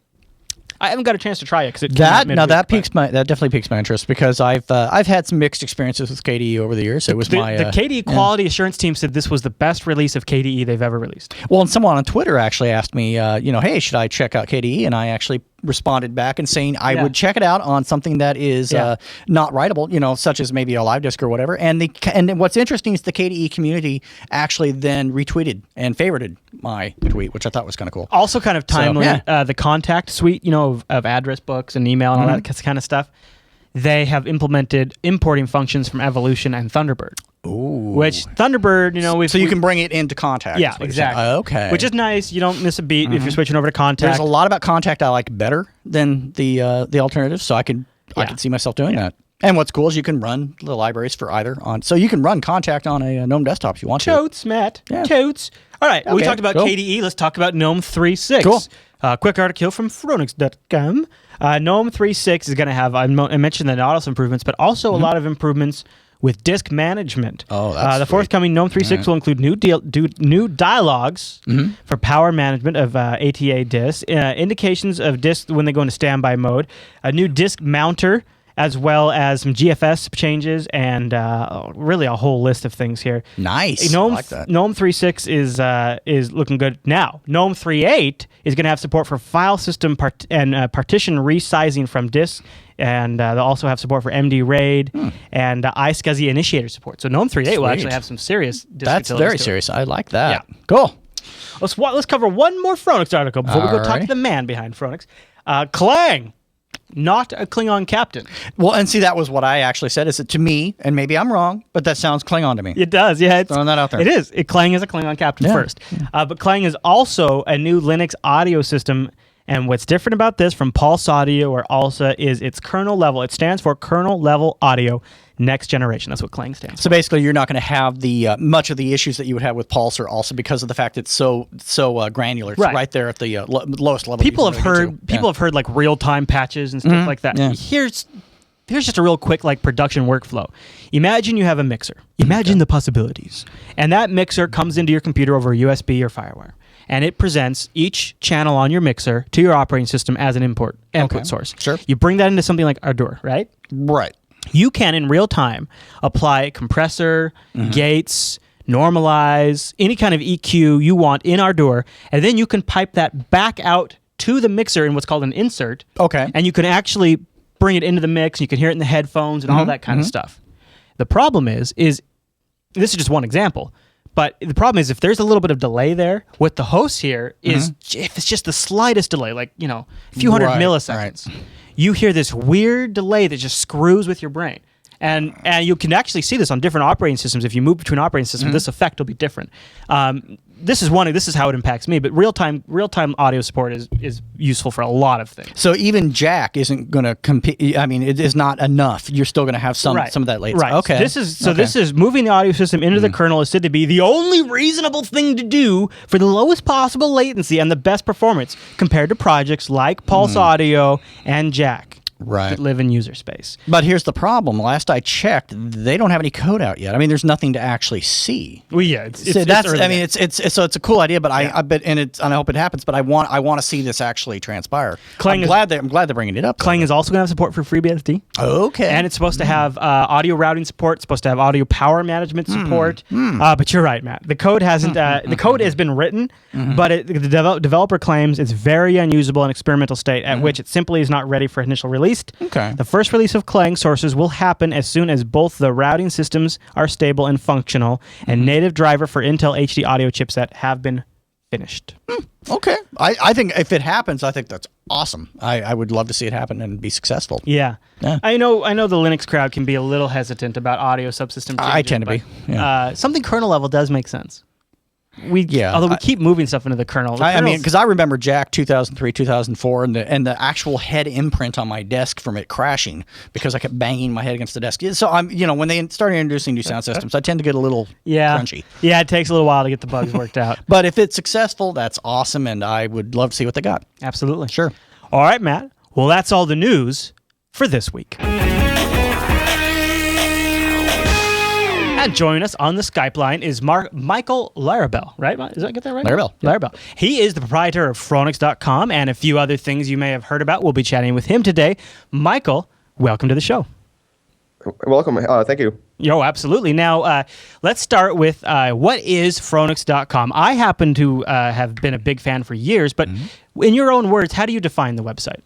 I haven't got a chance to try it because it that definitely piques my interest because I've had some mixed experiences with KDE over the years. It was the KDE quality assurance team said this was the best release of KDE they've ever released. Well, and someone on Twitter actually asked me, hey, should I check out KDE? And I actually responded back and saying I would check it out on something that is not writable, such as maybe a live disk or whatever. And what's interesting is the KDE community actually then retweeted and favorited my tweet, which I thought was kind of cool. Also kind of timely, the contact suite, of address books and email and all that kind of stuff. They have implemented importing functions from Evolution and Thunderbird. Ooh. Which Thunderbird, so you can bring it into Contact. Yeah, exactly. Okay. Which is nice. You don't miss a beat if you're switching over to Contact. There's a lot about Contact I like better than the alternative, so I can see myself doing that. And what's cool is you can run the libraries for either so you can run Contact on a GNOME desktop if you want to. Totes, Matt. Yeah. Totes. All right. Okay, we talked about KDE. Let's talk about GNOME 3.6. Cool. Quick article from Phoronix.com. GNOME 3.6 is going to have, I mentioned the Nautilus improvements, but also a lot of improvements with disk management. Oh, that's the forthcoming GNOME 3.6 will include new dialogues for power management of ATA disks, indications of disks when they go into standby mode, a new disk mounter, as well as some GFS changes and really a whole list of things here. Nice. GNOME, I like that. GNOME 3.6 is looking good now. GNOME 3.8 is going to have support for file system and partition resizing from disk, and they'll also have support for MD RAID and iSCSI initiator support. So GNOME 3.8 will actually have some serious disk That's utilities very to it. serious. I like that. Yeah. Cool. Let's cover one more Phoronix article before we go talk to the man behind Phoronix. Clang. Not a Klingon captain. Well, and see, that was what I actually said. Is it to me, and maybe I'm wrong, but that sounds Klingon to me. It does, yeah. Throwing that out there. It is. Clang is a Klingon captain first. But Clang is also a new Linux audio system, and what's different about this from Pulse Audio or ALSA is its kernel level. It stands for kernel level audio next generation. That's what Clang stands for. So basically, you're not going to have the much of the issues that you would have with Pulse or ALSA because of the fact it's so granular. It's right there at the lowest level. People have heard like real time patches and stuff like that. Yeah. Here's just a real quick production workflow. Imagine you have a mixer. Imagine the possibilities. And that mixer comes into your computer over USB or FireWire. And it presents each channel on your mixer to your operating system as an input source. Sure. You bring that into something like Ardour, right? Right. You can, in real time, apply compressor, gates, normalize, any kind of EQ you want in Ardour, and then you can pipe that back out to the mixer in what's called an insert. Okay. And you can actually bring it into the mix, you can hear it in the headphones and all that kind of stuff. The problem is this is just one example, but the problem is if there's a little bit of delay there, what the host here is, if it's just the slightest delay, a few hundred milliseconds, you hear this weird delay that just screws with your brain. And you can actually see this on different operating systems. If you move between operating systems, this effect will be different. This is how it impacts me. But real time audio support is useful for a lot of things. So even Jack isn't going to compete. I mean, it is not enough. You're still going to have some of that latency. Right. Okay. This is moving the audio system into the kernel is said to be the only reasonable thing to do for the lowest possible latency and the best performance compared to projects like Pulse Audio and Jack. Right. that live in user space. But here's the problem. Last I checked, they don't have any code out yet. I mean, there's nothing to actually see. Well, yeah, it's I mean, it's a cool idea, but I bet, and I hope it happens. But I want to see this actually transpire. I'm glad they're bringing it up. Clang is also going to have support for FreeBSD. Okay. And it's supposed to have audio routing support. It's supposed to have audio power management support. But you're right, Matt. The code hasn't. The code has been written, but the developer claims it's very unusable in experimental state, at which it simply is not ready for initial release. Okay. The first release of Clang sources will happen as soon as both the routing systems are stable and functional, and native driver for Intel HD audio chipset have been finished. Okay. I think if it happens, I think that's awesome. I would love to see it happen and be successful. Yeah. I know the Linux crowd can be a little hesitant about audio subsystem changes. I tend to be. Yeah. Something kernel level does make sense. Although we keep moving stuff into the kernel. I mean, because I remember Jack 2003, 2004, and the actual head imprint on my desk from it crashing because I kept banging my head against the desk. So when they started introducing new sound systems, I tend to get a little crunchy. Yeah, it takes a little while to get the bugs worked out. But if it's successful, that's awesome, and I would love to see what they got. Absolutely. Sure. All right, Matt. Well, that's all the news for this week. And joining us on the Skype line is Michael Larabel, right? Did I get that right? Larabel. Larabel. He is the proprietor of Phoronix.com and a few other things you may have heard about. We'll be chatting with him today. Michael, welcome to the show. Welcome. Thank you. Yo, absolutely. Now, let's start with what is Phoronix.com? I happen to have been a big fan for years, but in your own words, how do you define the website?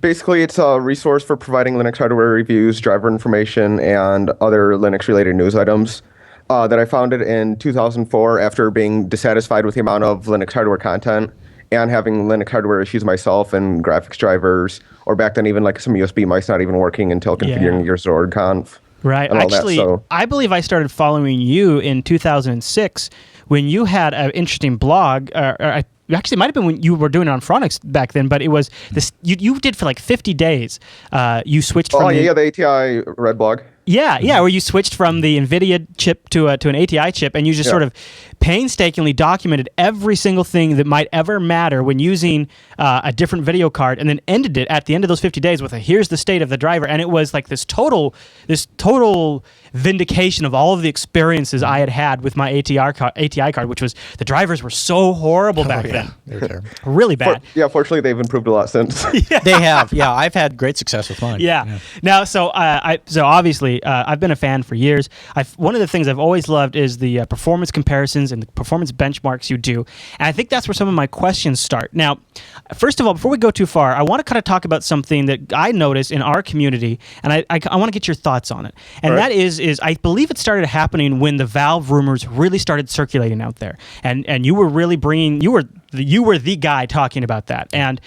Basically, it's a resource for providing Linux hardware reviews, driver information, and other Linux-related news items that I founded in 2004 after being dissatisfied with the amount of Linux hardware content and having Linux hardware issues myself and graphics drivers, or back then even like some USB mice not even working until configuring your Zorg conf. Right. Actually, I believe I started following you in 2006 when you had an interesting blog. Actually, it might have been when you were doing it on Phoronix back then, but it was this. You did for like 50 days. You switched from the ATI Red blog. Yeah, where you switched from the NVIDIA chip to an ATI chip, and you just sort of painstakingly documented every single thing that might ever matter when using a different video card, and then ended it at the end of those 50 days with here's the state of the driver. And it was like this total vindication of all of the experiences I had with my ATI card, which was the drivers were so horrible back then. They were terrible. Really bad. Fortunately, they've improved a lot since. They have. Yeah, I've had great success with mine. Yeah. Now, so obviously, I've been a fan for years. One of the things I've always loved is the performance comparisons and the performance benchmarks you do. And I think that's where some of my questions start. Now, first of all, before we go too far, I want to kind of talk about something that I noticed in our community, and I want to get your thoughts on it. And that is I believe it started happening when the Valve rumors really started circulating out there. And you were really you were the guy talking about that. And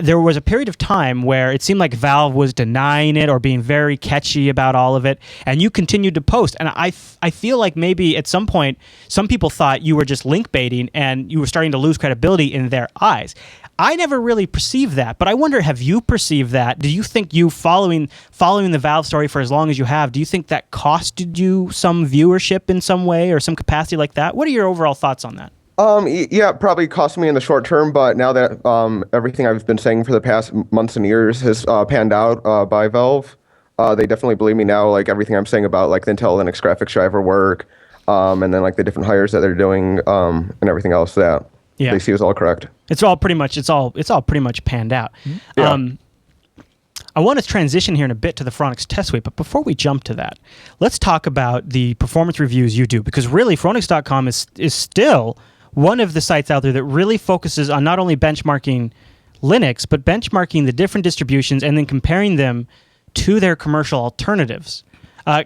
there was a period of time where it seemed like Valve was denying it or being very catchy about all of it, and you continued to post. And I feel like maybe at some point, some people thought you were just link baiting and you were starting to lose credibility in their eyes. I never really perceived that, but I wonder, have you perceived that? Do you think you following the Valve story for as long as you have, do you think that costed you some viewership in some way or some capacity like that? What are your overall thoughts on that? Yeah, it probably cost me in the short term, but now that everything I've been saying for the past months and years has panned out by Valve, they definitely believe me now. Like everything I'm saying about like the Intel Linux graphics driver work, and then like the different hires that they're doing, and everything else that they see is all correct. It's all pretty much panned out. Yeah. I want to transition here in a bit to the Phoronix Test Suite, but before we jump to that, let's talk about the performance reviews you do, because really Phoronix.com is still one of the sites out there that really focuses on not only benchmarking Linux, but benchmarking the different distributions and then comparing them to their commercial alternatives.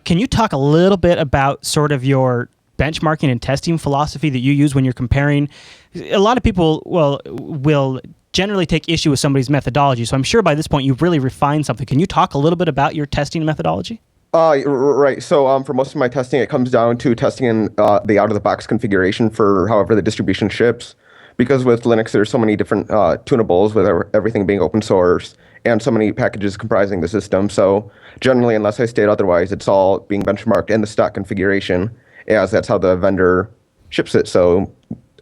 Can you talk a little bit about sort of your benchmarking and testing philosophy that you use when you're comparing? A lot of people will generally take issue with somebody's methodology, so I'm sure by this point you've really refined something. Can you talk a little bit about your testing methodology? Right. So for most of my testing, it comes down to testing in the out-of-the-box configuration for however the distribution ships. Because with Linux, there's so many different tunables with everything being open source and so many packages comprising the system. So generally, unless I state otherwise, it's all being benchmarked in the stock configuration, as that's how the vendor ships it. So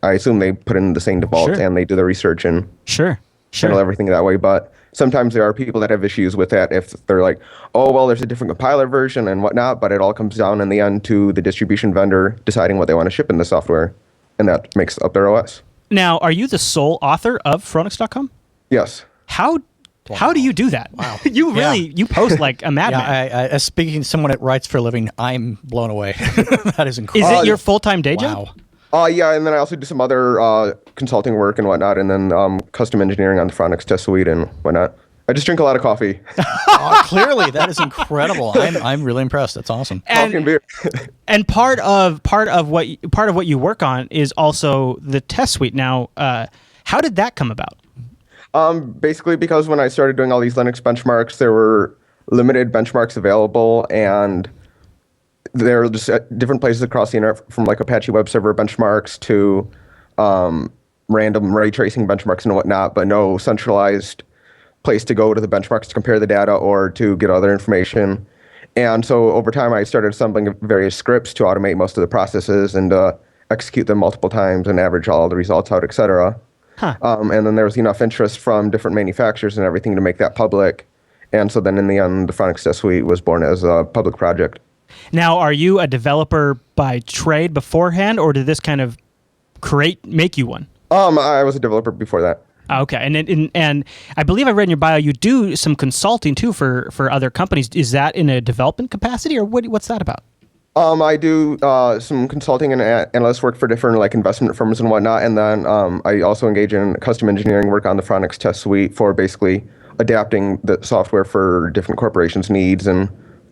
I assume they put in the same default and they do the research. And Sure. handle everything that way. But sometimes there are people that have issues with that if they're like, oh, well, there's a different compiler version and whatnot, but it all comes down in the end to the distribution vendor deciding what they want to ship in the software, and that makes up their OS. Now, are you the sole author of Phoronix.com? Yes. How do you do that? Wow. You post like a madman. I speaking to someone that writes for a living, I'm blown away. That is incredible. Is it your full-time day job? Wow. Yeah, and then I also do some other consulting work and whatnot, and then custom engineering on the Phoronix Test Suite and whatnot. I just drink a lot of coffee. Clearly, that is incredible. I'm really impressed. That's awesome. Coffee and beer. And part of what you work on is also the Test Suite. Now, how did that come about? Basically, because when I started doing all these Linux benchmarks, there were limited benchmarks available, and they're just at different places across the internet, from like Apache web server benchmarks to random ray tracing benchmarks and whatnot, but no centralized place to go to the benchmarks to compare the data or to get other information. And so over time, I started assembling various scripts to automate most of the processes and execute them multiple times and average all the results out, et cetera. And then there was enough interest from different manufacturers and everything to make that public. And so then in the end, the Phoronix Test Suite was born as a public project. Now, are you a developer by trade beforehand, or did this kind of make you one? I was a developer before that. Okay, and I believe I read in your bio you do some consulting too for other companies. Is that in a development capacity, or what's that about? I do some consulting and analyst work for different like investment firms and whatnot, and then I also engage in custom engineering work on the Phoronix Test Suite for basically adapting the software for different corporations' needs and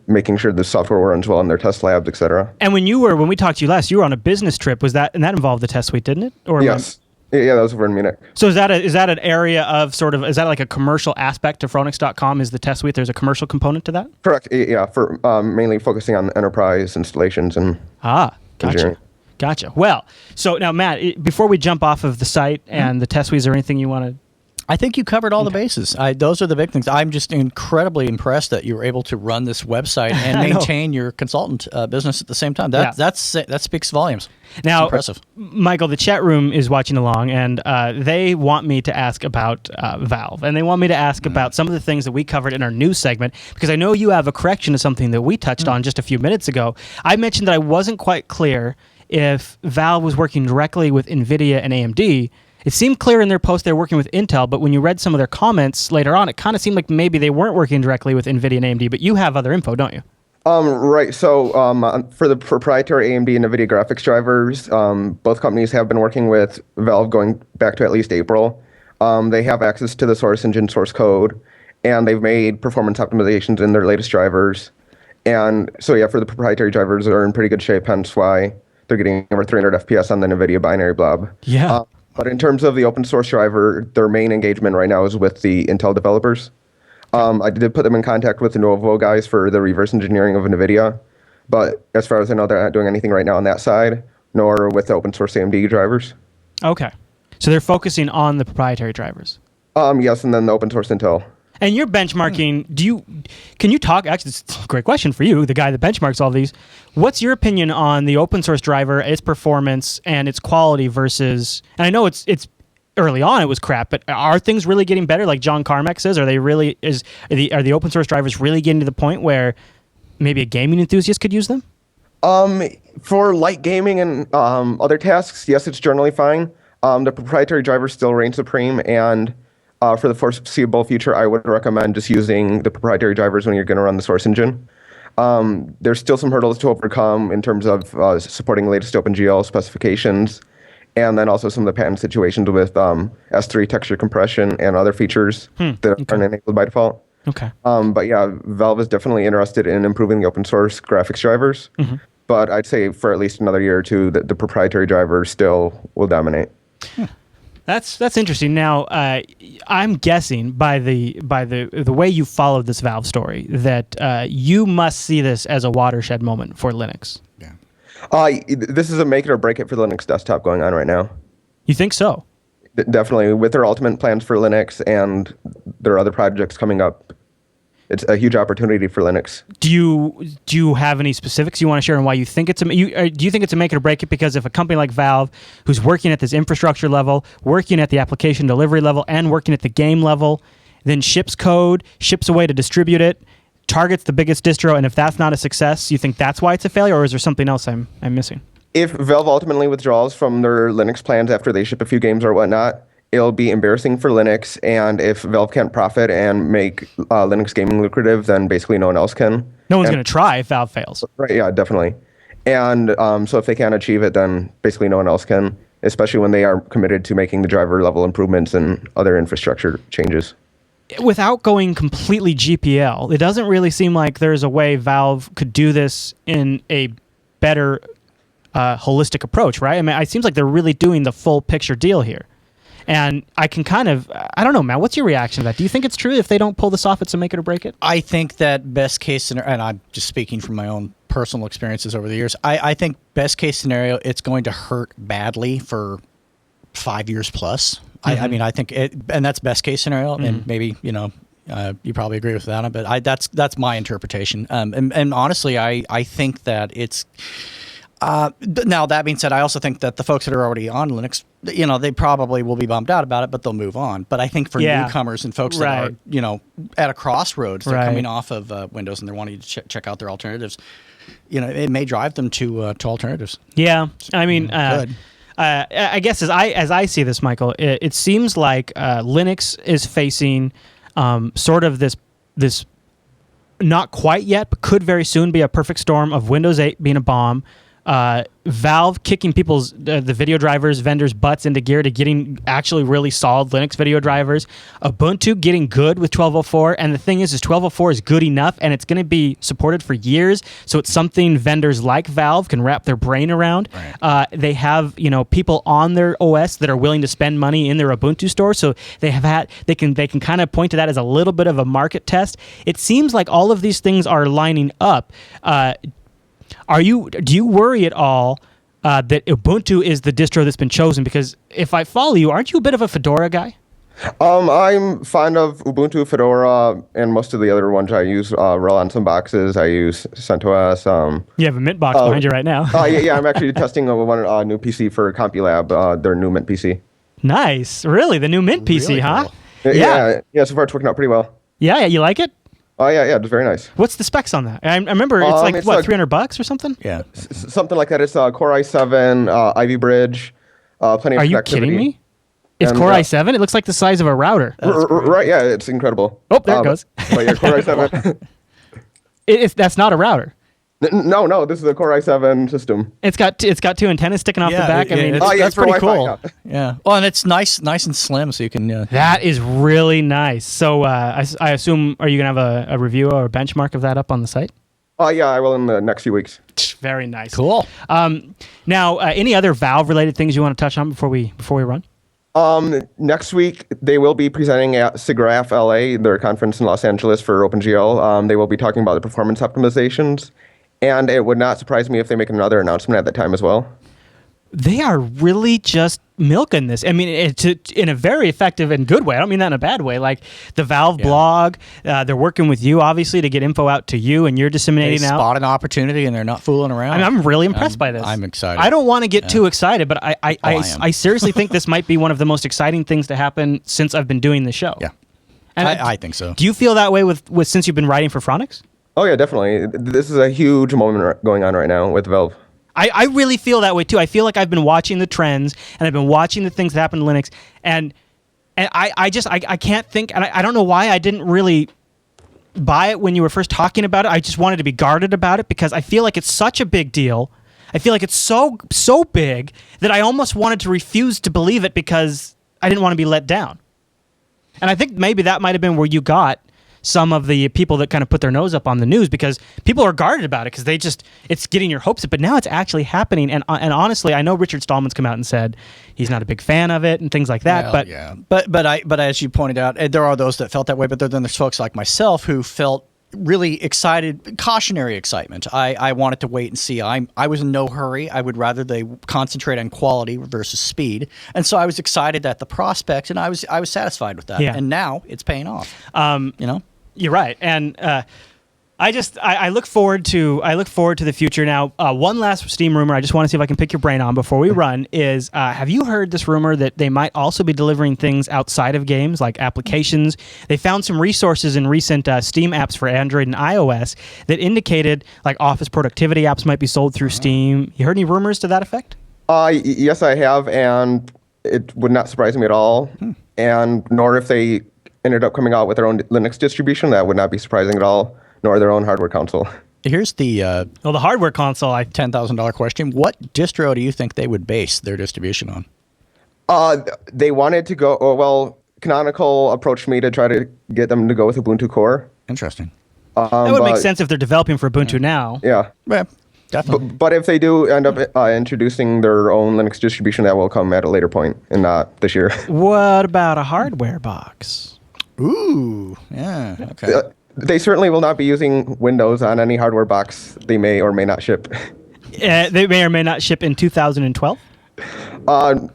making sure the software runs well in their test labs, et cetera. And when we talked to you last, you were on a business trip. That involved the Test Suite, didn't it? Or yes. Yeah, that was over in Munich. So is that an area of is that like a commercial aspect to Phoronix.com? Is the Test Suite, there's a commercial component to that? Correct. Yeah, for mainly focusing on enterprise installations and engineering. Gotcha. Well, so now Matt, before we jump off of the site and the Test Suite, is there anything you want to? I think you covered all the bases. Those are the big things. I'm just incredibly impressed that you were able to run this website and maintain your consultant business at the same time. That speaks volumes. Now, it's impressive. Michael, the chat room is watching along, and they want me to ask about Valve, and they want me to ask about some of the things that we covered in our news segment, because I know you have a correction to something that we touched on just a few minutes ago. I mentioned that I wasn't quite clear if Valve was working directly with NVIDIA and AMD. It seemed clear in their post they're working with Intel, but when you read some of their comments later on, it kind of seemed like maybe they weren't working directly with NVIDIA and AMD, but you have other info, don't you? Right. So for the proprietary AMD and NVIDIA graphics drivers, both companies have been working with Valve going back to at least April. They have access to the source engine source code, and they've made performance optimizations in their latest drivers. And so, yeah, for the proprietary drivers, they're in pretty good shape, hence why they're getting over 300 FPS on the NVIDIA binary blob. Yeah. But in terms of the open source driver, their main engagement right now is with the Intel developers. I did put them in contact with the Novo guys for the reverse engineering of NVIDIA. But as far as I know, they're not doing anything right now on that side, nor with the open source AMD drivers. Okay. So they're focusing on the proprietary drivers. Yes, and then the open source Intel. And you're benchmarking. Can you talk? Actually, it's a great question for you, the guy that benchmarks all these. What's your opinion on the open source driver, its performance, and its quality versus? And I know it's early on it was crap, but are things really getting better? Like John Carmack says, are the open source drivers really getting to the point where maybe a gaming enthusiast could use them? For light gaming and other tasks, yes, it's generally fine. The proprietary drivers still reign supreme, and for the foreseeable future, I would recommend just using the proprietary drivers when you're going to run the source engine. There's still some hurdles to overcome in terms of supporting the latest OpenGL specifications, and then also some of the patent situations with S3 texture compression and other features that aren't enabled by default. Okay. But yeah, Valve is definitely interested in improving the open source graphics drivers. Mm-hmm. But I'd say for at least another year or two, the proprietary drivers still will dominate. That's interesting. Now, I'm guessing by the way you followed this Valve story that you must see this as a watershed moment for Linux. Yeah. This is a make it or break it for the Linux desktop going on right now. You think so? Definitely, with their ultimate plans for Linux and their other projects coming up. it's a huge opportunity for Linux. Do you have any specifics you want to share on why you think it's do you think it's a make it or break it? Because if a company like Valve, who's working at this infrastructure level, working at the application delivery level, and working at the game level, then ships code, ships a way to distribute it, targets the biggest distro, and if that's not a success, you think that's why it's a failure, or is there something else I'm missing? If Valve ultimately withdraws from their Linux plans after they ship a few games or whatnot, it'll be embarrassing for Linux, and if Valve can't profit and make Linux gaming lucrative, then basically no one else can. No one's going to try if Valve fails. Right, yeah, definitely. And so if they can't achieve it, then basically no one else can, especially when they are committed to making the driver-level improvements and other infrastructure changes. Without going completely GPL, it doesn't really seem like there's a way Valve could do this in a better holistic approach, right? I mean, it seems like they're really doing the full picture deal here. And I can I don't know, Matt, what's your reaction to that? Do you think it's true if they don't pull this off, it's a make it or break it? I think that best case scenario, and I'm just speaking from my own personal experiences over the years, I think best case scenario, it's going to hurt badly for 5 years plus. Mm-hmm. I mean, I think and that's best case scenario, and maybe, you probably agree with that, but that's my interpretation. And honestly, I think that it's... now, that being said, I also think that the folks that are already on Linux, they probably will be bummed out about it, but they'll move on. But I think for newcomers and folks that are, at a crossroads, they're coming off of Windows and they're wanting to check out their alternatives, it may drive them to alternatives. Yeah. I mean, I guess as I see this, Michael, it seems like Linux is facing sort of this not quite yet, but could very soon be a perfect storm of Windows 8 being a bomb, Valve kicking people's the video drivers vendors' butts into gear to getting actually really solid Linux video drivers, Ubuntu getting good with 12.04, and the thing is 12.04 is good enough, and it's going to be supported for years, so it's something vendors like Valve can wrap their brain around. Right. They have people on their OS that are willing to spend money in their Ubuntu store, so they can kind of point to that as a little bit of a market test. It seems like all of these things are lining up. Do you worry at all that Ubuntu is the distro that's been chosen? Because if I follow you, aren't you a bit of a Fedora guy? I'm fond of Ubuntu, Fedora, and most of the other ones I use roll on some boxes. I use CentOS. You have a Mint box behind you right now. Yeah, I'm actually testing one new PC for CompuLab, their new Mint PC. Nice. Really? The new Mint PC, really huh? Cool. Yeah, so far it's working out pretty well. Yeah, you like it? Oh, yeah, it's very nice. What's the specs on that? I remember it's like, $300 or something? Yeah. Something like that. It's Core i7, Ivy Bridge, plenty of connectivity. Are you kidding me? It's Core i7? It looks like the size of a router. Right, yeah, it's incredible. Oh, there it goes. But yeah, Core i7. That's not a router. No, this is a Core i7 system. It's got two antennas sticking off the back. That's pretty cool. Yeah. Well, and it's nice and slim, so you can. That is really nice. So I assume, are you gonna have a review or a benchmark of that up on the site? Yeah, I will in the next few weeks. Very nice. Cool. Now, any other Valve related things you want to touch on before we run? Next week, they will be presenting at SIGGRAPH LA, their conference in Los Angeles for OpenGL. They will be talking about the performance optimizations. And it would not surprise me if they make another announcement at that time as well. They are really just milking this. I mean, in a very effective and good way. I don't mean that in a bad way. Like the Valve blog, they're working with you, obviously, to get info out to you, and you're disseminating out. They spot an opportunity, and they're not fooling around. I mean, I'm really impressed by this. I'm excited. I don't want to get too excited, but I seriously think this might be one of the most exciting things to happen since I've been doing the show. Yeah, and I think so. Do you feel that way with since you've been writing for Phoronix? Oh, yeah, definitely. This is a huge moment going on right now with Valve. I really feel that way, too. I feel like I've been watching the trends, and I've been watching the things that happen in Linux, and I can't think, and I don't know why I didn't really buy it when you were first talking about it. I just wanted to be guarded about it because I feel like it's such a big deal. I feel like it's so big that I almost wanted to refuse to believe it because I didn't want to be let down. And I think maybe that might have been where you got some of the people that kind of put their nose up on the news, because people are guarded about it because it's getting your hopes up. But now it's actually happening. And honestly, I know Richard Stallman's come out and said he's not a big fan of it and things like that. But as you pointed out, there are those that felt that way. But then there's folks like myself who felt really excited, cautionary excitement. I wanted to wait and see. I was in no hurry. I would rather they concentrate on quality versus speed. And so I was excited at the prospect, and I was satisfied with that. Yeah. And now it's paying off. You're right, and I look forward to the future. Now, one last Steam rumor I just want to see if I can pick your brain on before we run is: have you heard this rumor that they might also be delivering things outside of games, like applications? They found some resources in recent Steam apps for Android and iOS that indicated like office productivity apps might be sold through Steam. You heard any rumors to that effect? Yes, I have, and it would not surprise me at all. And nor if they ended up coming out with their own Linux distribution, that would not be surprising at all. Nor their own hardware console. Here's the the hardware console. $10,000 question. What distro do you think they would base their distribution on? They wanted to go. Canonical approached me to try to get them to go with Ubuntu Core. Interesting. That would make sense if they're developing for Ubuntu now. Yeah. Yeah, definitely. But if they do end up introducing their own Linux distribution, that will come at a later point and not this year. What about a hardware box? Ooh, yeah, okay. They certainly will not be using Windows on any hardware box they may or may not ship. They may or may not ship in 2012? That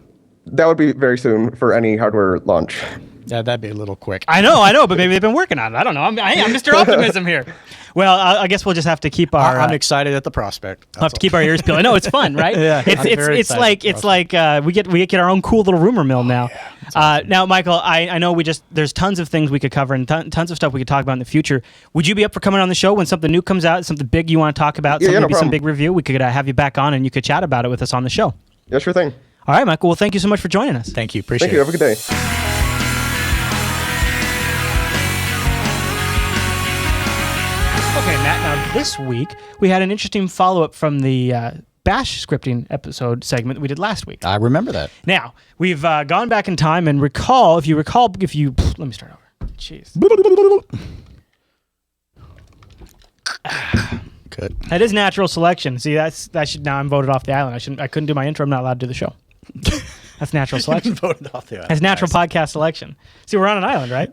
would be very soon for any hardware launch. Yeah, that'd be a little quick. I know, but maybe they've been working on it. I don't know. I'm Mr. Optimism here. Well, I guess we'll just have to keep our. I'm excited at the prospect. We'll have to keep our ears peeled. I know it's fun, right? Yeah, it's like we get our own cool little rumor mill now. Now, Michael, I know there's tons of things we could cover and tons of stuff we could talk about in the future. Would you be up for coming on the show when something new comes out, something big you want to talk about, some big review? We could have you back on and you could chat about it with us on the show. Yeah, sure thing. All right, Michael. Well, thank you so much for joining us. Thank you. Appreciate it. Thank you. Have a good day. Okay, Matt, now this week we had an interesting follow-up from the Bash scripting episode segment that we did last week. I remember that. Now, we've gone back in time and let me start over. Jeez. Good. That is natural selection. See, now I'm voted off the island. I couldn't do my intro. I'm not allowed to do the show. That's natural selection. Voted off the island. That's natural podcast selection. See, we're on an island, right?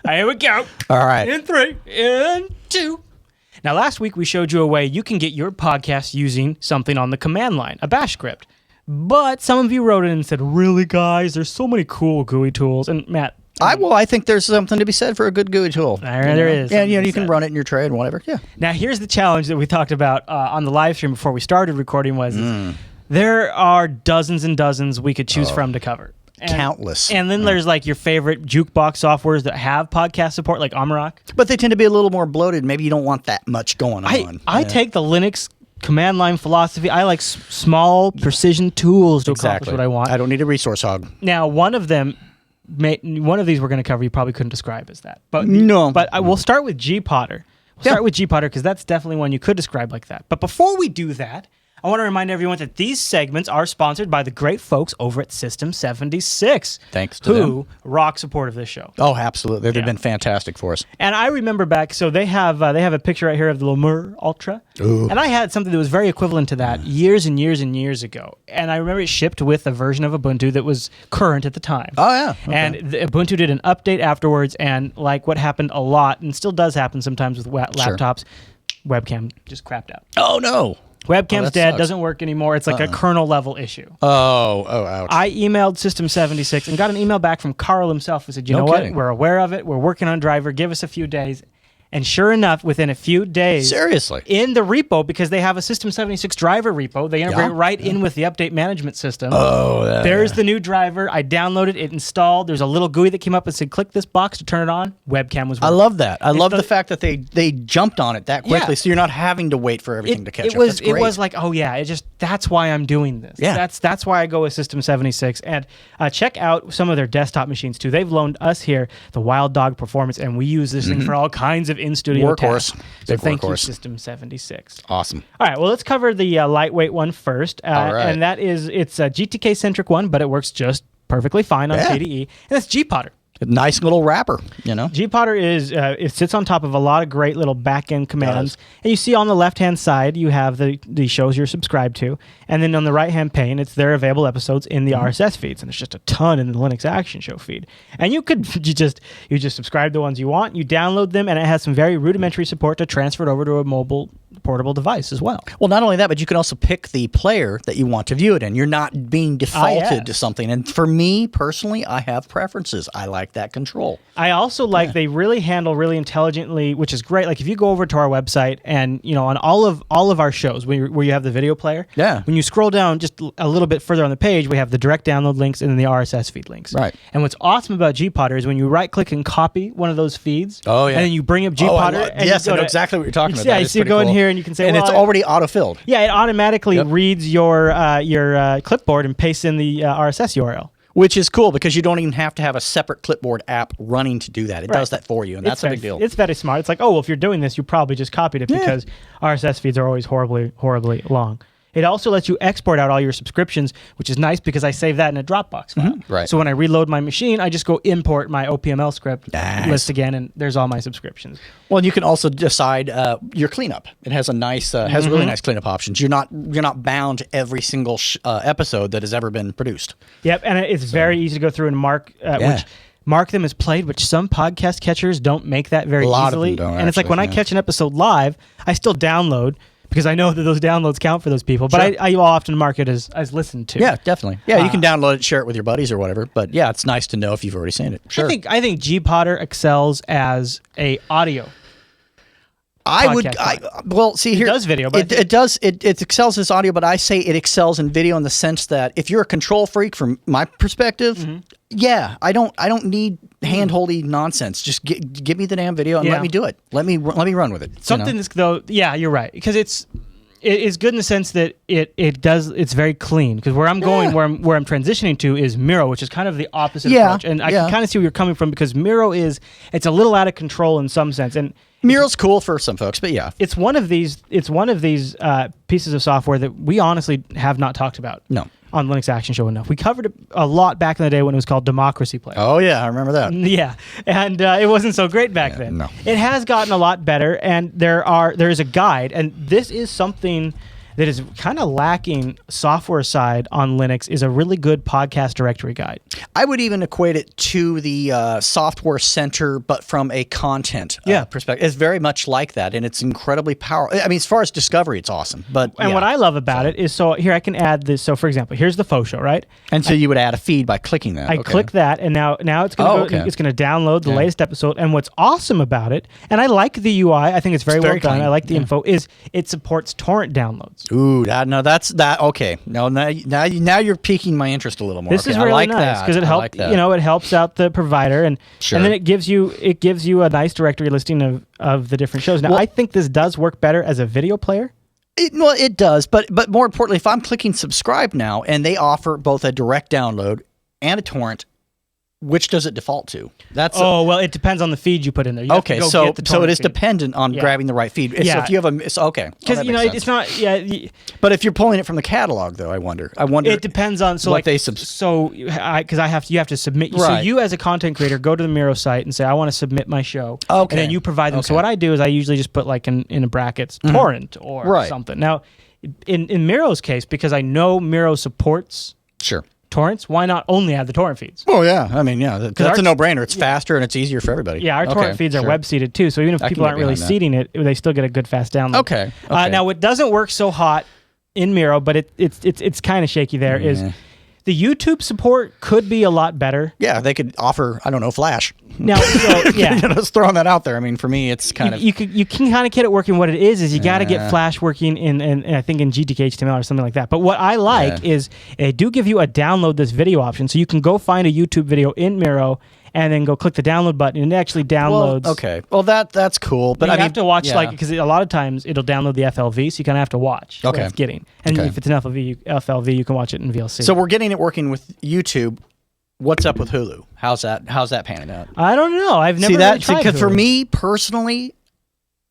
Here we go. All right. In 3, in 2. Now, last week we showed you a way you can get your podcast using something on the command line, a bash script. But some of you wrote in and said, really, guys, there's so many cool GUI tools. And Matt. I think there's something to be said for a good GUI tool. There is. Yeah, you can run it in your tray and whatever. Yeah. Now, here's the challenge that we talked about on the live stream before we started recording was there are dozens and dozens we could choose from to cover. Countless. And then there's like your favorite jukebox softwares that have podcast support, like Amarok. But they tend to be a little more bloated. Maybe you don't want that much going on. I take the Linux command line philosophy. I like small precision tools to accomplish what I want. I don't need a resource hog. Now, one of these we're going to cover, you probably couldn't describe as that. But we'll start with GPotter. Start with GPotter because that's definitely one you could describe like that. But before we do that, I want to remind everyone that these segments are sponsored by the great folks over at System76. Thanks to them. Rock support of this show. Oh, absolutely. They've been fantastic for us. And I remember back, so they have a picture right here of the Lemur Ultra. Ooh. And I had something that was very equivalent to that years and years and years ago. And I remember it shipped with a version of Ubuntu that was current at the time. Oh, yeah. Okay. And Ubuntu did an update afterwards, and like what happened a lot, and still does happen sometimes with laptops, webcam just crapped out. Oh, no. Webcam's dead, sucks. doesn't work anymore. It's like a kernel level issue. Oh, ouch. I emailed System76 and got an email back from Carl himself who said, you know what? We're aware of it. We're working on driver. Give us a few days. And sure enough, within a few days, seriously, in the repo, because they have a System76 driver repo, they integrate in with the update management system. Oh, there's the new driver. I downloaded it, installed. There's a little GUI that came up and said, click this box to turn it on. Webcam was working. I love that. I love the fact that they jumped on it that quickly, so you're not having to wait for everything to catch up. That's great. It was like, oh yeah, that's why I'm doing this. Yeah. That's why I go with System76. And check out some of their desktop machines too. They've loaned us here the Wild Dog Performance, and we use this thing for all kinds of in-studio tasks. So thank you, System76. Awesome. All right, well, let's cover the lightweight one first. All right. And that is, it's a GTK-centric one, but it works just perfectly fine on KDE. And that's GPotter. A nice little wrapper, you know. GPotter is it sits on top of a lot of great little back-end commands. And you see on the left-hand side, you have the shows you're subscribed to. And then on the right-hand pane, it's their available episodes in the RSS feeds. And there's just a ton in the Linux Action Show feed. And you just subscribe to the ones you want, you download them, and it has some very rudimentary support to transfer it over to a mobile portable device as well. Well, not only that, but you can also pick the player that you want to view it in. You're not being defaulted to something. And for me personally, I have preferences. I like that control. I also like they really handle really intelligently, which is great. Like if you go over to our website and on all of our shows where you have the video player, when you scroll down just a little bit further on the page, we have the direct download links and then the RSS feed links. Right. And what's awesome about GPotter is when you right click and copy one of those feeds, and then you bring up GPotter. Yes, I know exactly what you're talking about. Yeah, so you go in here and you can say, and it's already auto-filled. Yeah, it automatically reads your clipboard and pastes in the RSS URL. Which is cool because you don't even have to have a separate clipboard app running to do that. It does that for you, and that's a big deal. It's very smart. It's like, well, if you're doing this, you probably just copied it because RSS feeds are always horribly, horribly long. It also lets you export out all your subscriptions, which is nice because I save that in a Dropbox file. Right. So when I reload my machine, I just go import my OPML script list again, and there's all my subscriptions. Well, and you can also decide your cleanup. It has a nice, has really nice cleanup options. You're not bound to every single episode that has ever been produced. Yep, and it's very easy to go through and mark them as played, which some podcast catchers don't make that very easily. A lot of them don't, and it's like when I catch an episode live, I still download because I know that those downloads count for those people. But I will often mark it as listened to. Yeah, definitely. Yeah, you can download it, share it with your buddies or whatever. But yeah, it's nice to know if you've already seen it. Sure. I think GPotter excels as a audio. Well, see here. It does video, but it excels as audio, but I say it excels in video in the sense that if you're a control freak from my perspective, I don't need hand-holdy nonsense. Just give me the damn video and let me do it. Let me run with it. You're right, because it's good in the sense that it's very clean. Because where I'm going, where I'm transitioning to is Miro, which is kind of the opposite approach, and I can kind of see where you're coming from because Miro it's a little out of control in some sense, and Miro's cool for some folks, but it's one of these pieces of software that we honestly have not talked about. No. On Linux Action Show enough. We covered it a lot back in the day when it was called Democracy Player. Oh yeah, I remember that. Yeah, and it wasn't so great back then. No. It has gotten a lot better, and there is a guide, and this is something that is kind of lacking software side on Linux is a really good podcast directory guide. I would even equate it to the software center, but from a content perspective. It's very much like that, and it's incredibly powerful. I mean, as far as discovery, it's awesome. But what I love about it is, so here I can add this. So for example, here's the faux show, right? And so you would add a feed by clicking that. I click that, and now it's going to it's going to download the latest episode. And what's awesome about it, and I like the UI, I think it's very well done. I like the info. Is it supports torrent downloads? Ooh, okay. No, now you're piquing my interest a little more. This is really nice because it helps. It helps out the provider, and then it gives you a nice directory listing of the different shows. Now, I think this does work better as a video player. It does, but more importantly, if I'm clicking subscribe now and they offer both a direct download and a torrent, which does it default to? Well, it depends on the feed you put in there. So it is dependent on grabbing the right feed. So if you have because it's not. But if you're pulling it from the catalog, though, I wonder. It depends on you have to submit. So you as a content creator go to the Miro site and say I want to submit my show. And then you provide them. So what I do is I usually just put like in brackets torrent or something. Now, in Miro's case, because I know Miro supports torrents, why not only add the torrent feeds? Oh yeah, I mean that's a no-brainer. It's faster and it's easier for everybody. Yeah, our torrent feeds are web seeded too, so even if people aren't really seeding it, they still get a good fast download. Okay. Now it doesn't work so hot in Miro, but it's kind of shaky. There is the YouTube support could be a lot better. Yeah, they could offer Flash. Now, just throwing that out there. I mean, for me, it's kind of you can kind of get it working. What it is you got to get Flash working in I think in GTK HTML or something like that. But what I like is they do give you a download this video option, so you can go find a YouTube video in Miro and then go click the download button and it actually downloads. Well, that's cool. But you have to watch because a lot of times it'll download the FLV, so you kind of have to watch what it's getting. And if it's an FLV, you can watch it in VLC. So we're getting it working with YouTube. What's up with Hulu? How's that panning out? I don't know. I've never really tried because for me personally,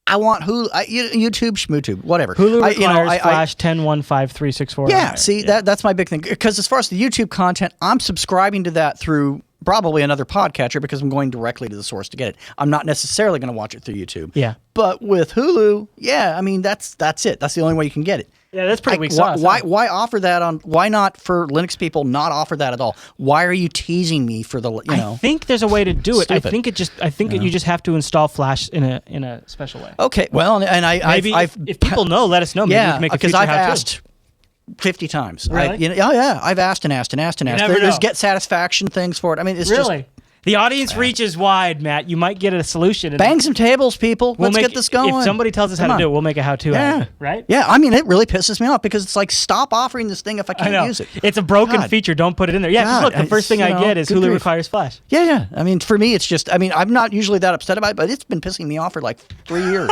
I want Hulu, YouTube, Schmootube, whatever. Hulu requires Flash 10.15364. Yeah, that's my big thing. Because as far as the YouTube content, I'm subscribing to that through probably another podcatcher because I'm going directly to the source to get it. I'm not necessarily going to watch it through YouTube. Yeah. But with Hulu, I mean, that's it. That's the only way you can get it. Yeah, that's pretty weak why, sauce. why offer that on? Why not for Linux people not offer that at all? Why are you teasing me for the? I think there's a way to do it. Stupid. I think you just have to install Flash in a special way. Okay, well, and Maybe if people know, let us know. Maybe we yeah, can make a because future I've how-to. asked 50 times. Really? I've asked and asked and asked and asked. never There's know. get satisfaction things for it. I mean, it's just The audience reach is wide, Matt. You might get a solution. bang some tables, people. Let's get this going. If somebody tells us how to do it, we'll make a how-to out of it, right? Yeah, I mean, it really pisses me off because it's like, stop offering this thing if I I know. can't use it. It's a broken God. feature. Don't put it in there. Yeah, 'cause God, look, the first it's, thing you I know, get is good Hulu grief. requires Flash. Yeah. I mean, for me, it's just, I'm not usually that upset about it, but it's been pissing me off for like 3 years.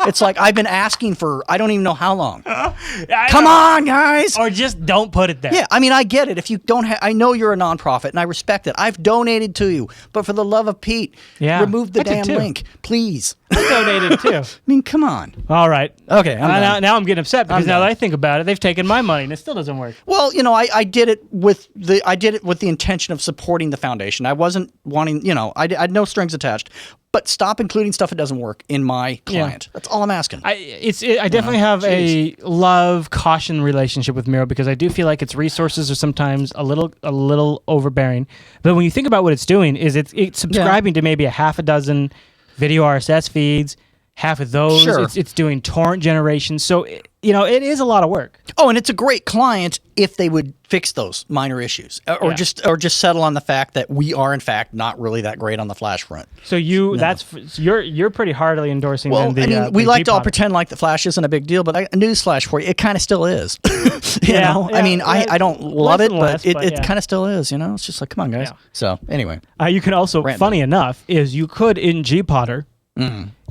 It's like I've been asking for, I don't even know how long. Come on, guys. Or just don't put it there. Yeah, I mean, I get it. If you don't have, I know you're a nonprofit, and I respect it. I've donated to you, but for the love of Pete, remove the I did damn too. link, please. I donated too. I mean, come on. All right. Okay, I'm done. Now I'm getting upset because I'm now done. that I think about it, they've taken my money and it still doesn't work. Well, I did it with the intention of supporting the foundation. I wasn't wanting, I had no strings attached. But stop including stuff that doesn't work in my client. That's all I'm asking. I definitely have a love caution relationship with Miro because I do feel like its resources are sometimes a little overbearing. But when you think about what it's doing, is it's subscribing to maybe a half a dozen video RSS feeds. Half of those, Sure. it's doing torrent generation. So, it is a lot of work. Oh, and it's a great client if they would fix those minor issues, or just settle on the fact that we are in fact not really that great on the Flash front. So you're pretty heartily endorsing. Well, then the, we the like to all GPOD. pretend like the Flash isn't a big deal, but a newsflash for you, it kind of still is. I don't love it, but it kind of still is. It's just like, come on, guys. Yeah. So anyway, You can also, Random. funny enough, is you could in GPodder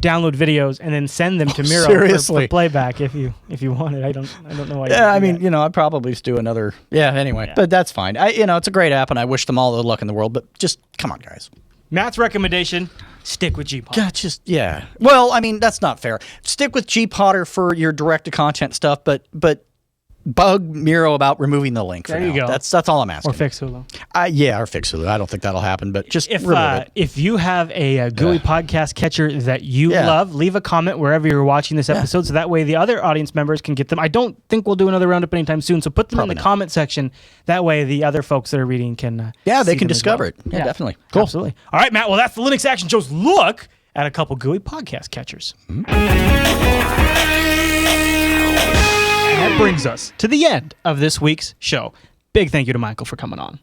download videos and then send them to Miro for seriously? playback if you wanted. I don't know why. yeah, I you do mean, that. I'd probably just do another. Yeah, anyway, but that's fine. It's a great app, and I wish them all the luck in the world. But just come on, guys. Matt's recommendation: stick with GPodder. God, Well, I mean, that's not fair. Stick with GPodder for your direct-to-content stuff, but bug Miro about removing the link. For There you now. go. That's all I'm asking. Or fix Hulu. Or fix Hulu. I don't think that'll happen, but just remove it. If you have a GUI podcast catcher that you love, leave a comment wherever you're watching this episode, so that way the other audience members can get them. I don't think we'll do another roundup anytime soon, so put them in the comment section. That way the other folks that are reading can they see can them as discover well. it. Yeah, definitely. Cool. Absolutely. All right, Matt. Well, that's the Linux Action Show's look at a couple GUI podcast catchers. That brings us to the end of this week's show. Big thank you to Michael for coming on.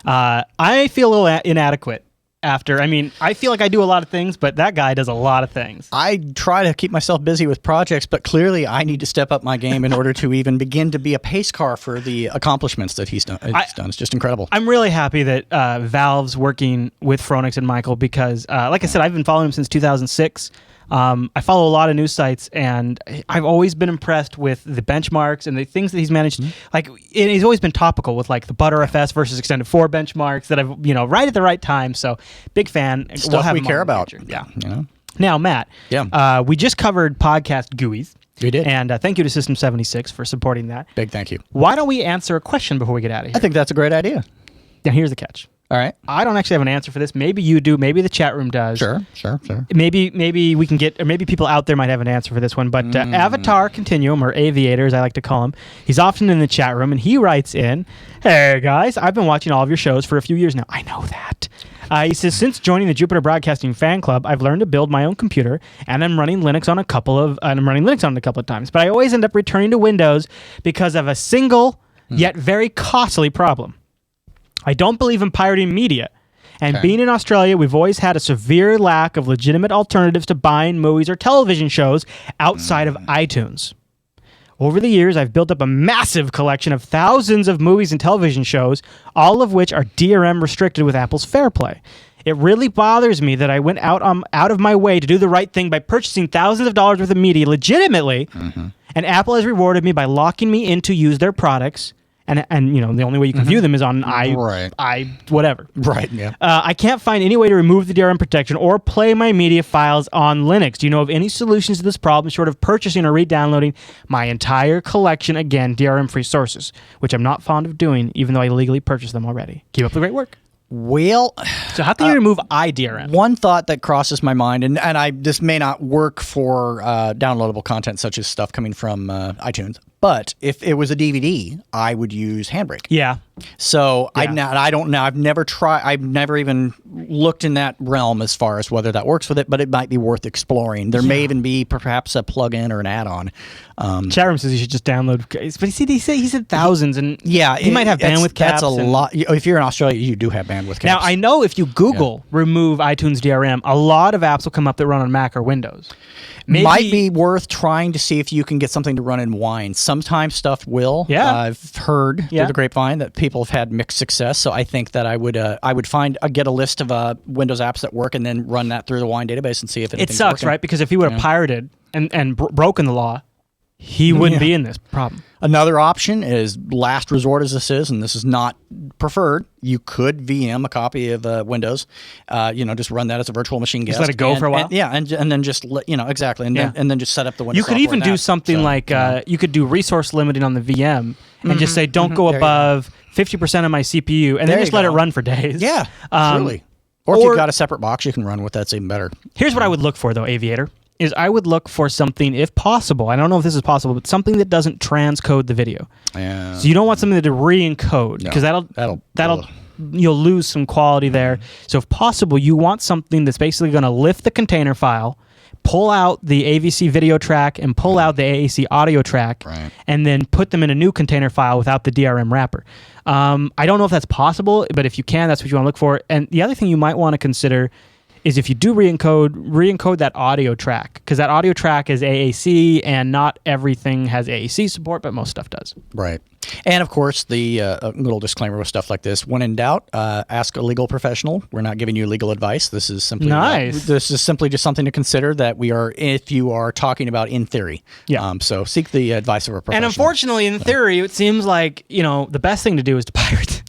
I feel a little inadequate after. I mean, I feel like I do a lot of things, but that guy does a lot of things. I try to keep myself busy with projects, but clearly I need to step up my game in order to even begin to be a pace car for the accomplishments that he's done. It's just incredible. I'm really happy that Valve's working with Phoronix and Michael because, like I said, I've been following him since 2006. I follow a lot of news sites, and I've always been impressed with the benchmarks and the things that he's managed. Like, he's always been topical with like the Btrfs versus Extended 4 benchmarks that I've, right at the right time. So, big fan. Stuff we care about. Yeah. You know? Now, Matt. Yeah. We just covered podcast GUIs. We did. And thank you to System 76 for supporting that. Big thank you. Why don't we answer a question before we get out of here? I think that's a great idea. Now, here's the catch. All right. I don't actually have an answer for this. Maybe you do. Maybe the chat room does. Sure. Maybe we can get, or maybe people out there might have an answer for this one. But Avatar Continuum, or Aviator, as I like to call him, he's often in the chat room, and he writes in, "Hey guys, I've been watching all of your shows for a few years now." I know that. He says, since joining the Jupiter Broadcasting fan club, I've learned to build my own computer, and I'm running Linux on it a couple of times. But I always end up returning to Windows because of a single yet very costly problem. I don't believe in pirating media. And being in Australia, we've always had a severe lack of legitimate alternatives to buying movies or television shows outside of iTunes. Over the years, I've built up a massive collection of thousands of movies and television shows, all of which are DRM restricted with Apple's FairPlay. It really bothers me that I went out of my way to do the right thing by purchasing thousands of dollars worth of media legitimately, and Apple has rewarded me by locking me in to use their products. And the only way you can view them is on whatever. Right, yeah. I can't find any way to remove the DRM protection or play my media files on Linux. Do you know of any solutions to this problem short of purchasing or re-downloading my entire collection, again, DRM-free sources, which I'm not fond of doing, even though I legally purchased them already. Keep up the great work. Well, so how can you remove iDRM? One thought that crosses my mind, and this may not work for downloadable content such as stuff coming from iTunes, But if it was a DVD, I would use Handbrake. Yeah. So I don't know. I've never tried. I've never even looked in that realm as far as whether that works with it. But it might be worth exploring. There may even be perhaps a plug-in or an add-on. Chat room says you should just download. But he said thousands, and he might have bandwidth caps. That's a lot. If you're in Australia, you do have bandwidth caps. Now I know if you Google remove iTunes DRM, a lot of apps will come up that run on Mac or Windows. Might be worth trying to see if you can get something to run in Wine. Sometimes stuff will. Yeah. I've heard through the grapevine that people have had mixed success. So I think that I would get a list of Windows apps that work and then run that through the Wine database and see if anything's It sucks, working. right? Because if he would have pirated and broken the law, he wouldn't be in this problem. Another option is last resort as this is, and this is not preferred. You could VM a copy of Windows, just run that as a virtual machine guest. Just let it go for a while? And then just, exactly. And then just set up the Windows You could software even in do that. something like, you could do resource limiting on the VM and just say, don't go above 50% of my CPU, and then just let it run for days. Yeah, truly. Or if you've got a separate box you can run with, that's even better. Here's what I would look for, though, Aviator. Is I would look for something, if possible, I don't know if this is possible, but something that doesn't transcode the video. Yeah. So you don't want something to re-encode, because that'll you'll lose some quality there. So if possible, you want something that's basically going to lift the container file, pull out the AVC video track and pull out the AAC audio track, and then put them in a new container file without the DRM wrapper. I don't know if that's possible, but if you can, that's what you want to look for. And the other thing you might want to consider is if you do re-encode that audio track, because that audio track is AAC, and not everything has AAC support, but most stuff does. Right. And of course, the little disclaimer with stuff like this: when in doubt, ask a legal professional. We're not giving you legal advice. This is simply this is simply just something to consider that we are, if you are talking about in theory. Yeah. So seek the advice of a professional. And unfortunately, in theory, it seems like the best thing to do is to pirate.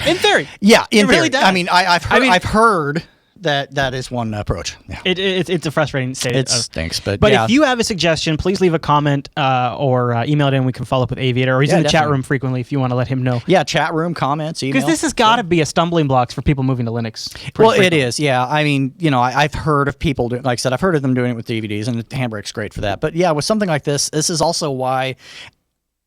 In theory. Yeah. In theory. Really does. I mean, I've heard. That is one approach. Yeah. It's a frustrating state. It stinks, but if you have a suggestion, please leave a comment or email it in. We can follow up with Aviator, or he's in the chat room frequently if you want to let him know. Yeah, chat room, comments, email. Because this has got to be a stumbling block for people moving to Linux. Well, it is. Yeah, I mean, I've heard of people like I said, I've heard of them doing it with DVDs, and Handbrake's great for that. But yeah, with something like this is also why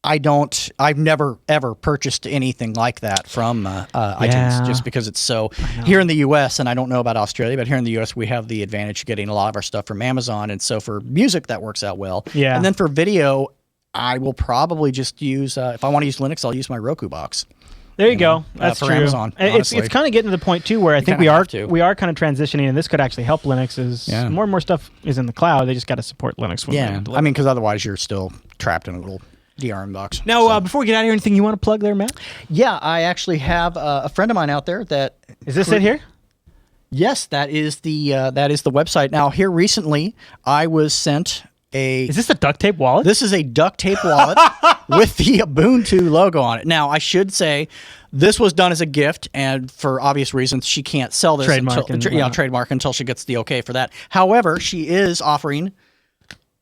I've never ever purchased anything like that from iTunes, just because it's so here in the U.S. and I don't know about Australia, but here in the U.S. we have the advantage of getting a lot of our stuff from Amazon, and so for music that works out well. Yeah, and then for video, I will probably just use if I want to use Linux, I'll use my Roku box. There you go. That's for true. Amazon. It's kind of getting to the point too where I think we are kind of transitioning, and this could actually help Linux. More and more stuff is in the cloud. They just got to support Linux. I mean, because otherwise you're still trapped in a little DRM box. Now, before we get out of here, anything you want to plug there, Matt? Yeah, I actually have a friend of mine out there that is this it here? Yes, that is the website. Now, here recently, I was sent a. Is this a duct tape wallet? This is a duct tape wallet with the Ubuntu logo on it. Now, I should say, this was done as a gift, and for obvious reasons, she can't sell this trademark until she gets the okay for that. However, she is offering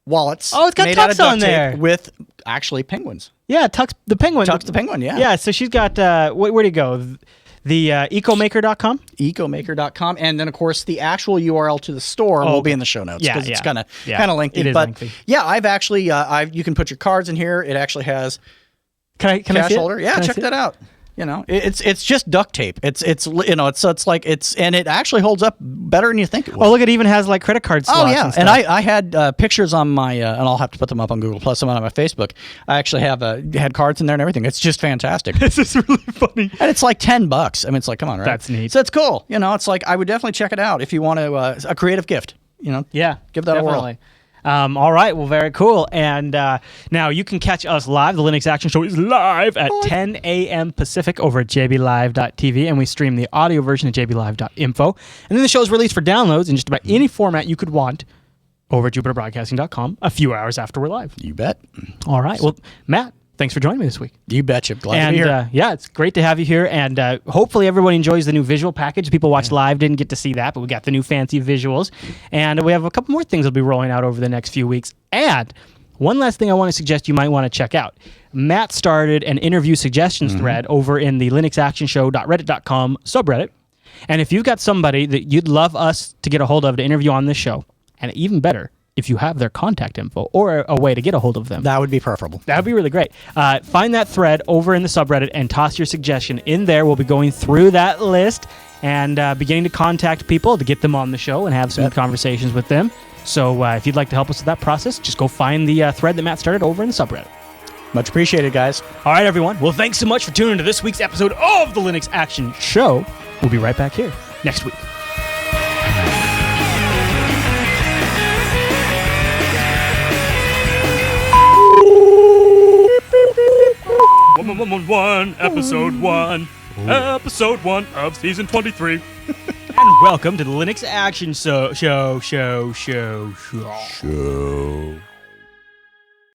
wallets. Oh, it's got made out of Tux on duct tape there with actually penguins. Yeah, Tux the penguin. Tux the penguin. Yeah. Yeah. So she's got where'd it go? The ecomaker.com? Ecomaker.com. And then, of course, the actual URL to the store will be in the show notes because it's kind of lengthy. It is lengthy. Yeah, I've actually, you can put your cards in here. It actually has cash holder. Yeah, check that out. It's just duct tape. And it actually holds up better than you think it will. Oh, look, it even has like credit card slots. Oh yeah, and I had pictures on my, and I'll have to put them up on Google Plus, some on my Facebook. I actually have had cards in there and everything. It's just fantastic. This is really funny, and it's like $10. I mean, it's like, come on, right? That's neat. So it's cool. It's like I would definitely check it out if you want to a creative gift. Yeah, give that a whirl. All right, well, very cool. And now you can catch us live. The Linux Action Show is live at 10 a.m. Pacific over at jblive.tv, and we stream the audio version at jblive.info. And then the show is released for downloads in just about any format you could want over at jupiterbroadcasting.com a few hours after we're live. You bet. All right. Well, Matt, thanks for joining me this week. You betcha. Glad to be here. Yeah, it's great to have you here. And hopefully everybody enjoys the new visual package. People watch live didn't get to see that, but we got the new fancy visuals. And we have a couple more things that'll be rolling out over the next few weeks. And one last thing I want to suggest you might want to check out. Matt started an interview suggestions thread over in the linuxactionshow.reddit.com subreddit. And if you've got somebody that you'd love us to get a hold of to interview on this show, and even better, if you have their contact info or a way to get a hold of them. That would be preferable. That would be really great. Find that thread over in the subreddit and toss your suggestion in there. We'll be going through that list and beginning to contact people to get them on the show and have some conversations with them. So if you'd like to help us with that process, just go find the thread that Matt started over in the subreddit. Much appreciated, guys. All right, everyone. Well, thanks so much for tuning into this week's episode of the Linux Action Show. We'll be right back here next week. 1, episode 1 of season 23. And welcome to the Linux Action Show.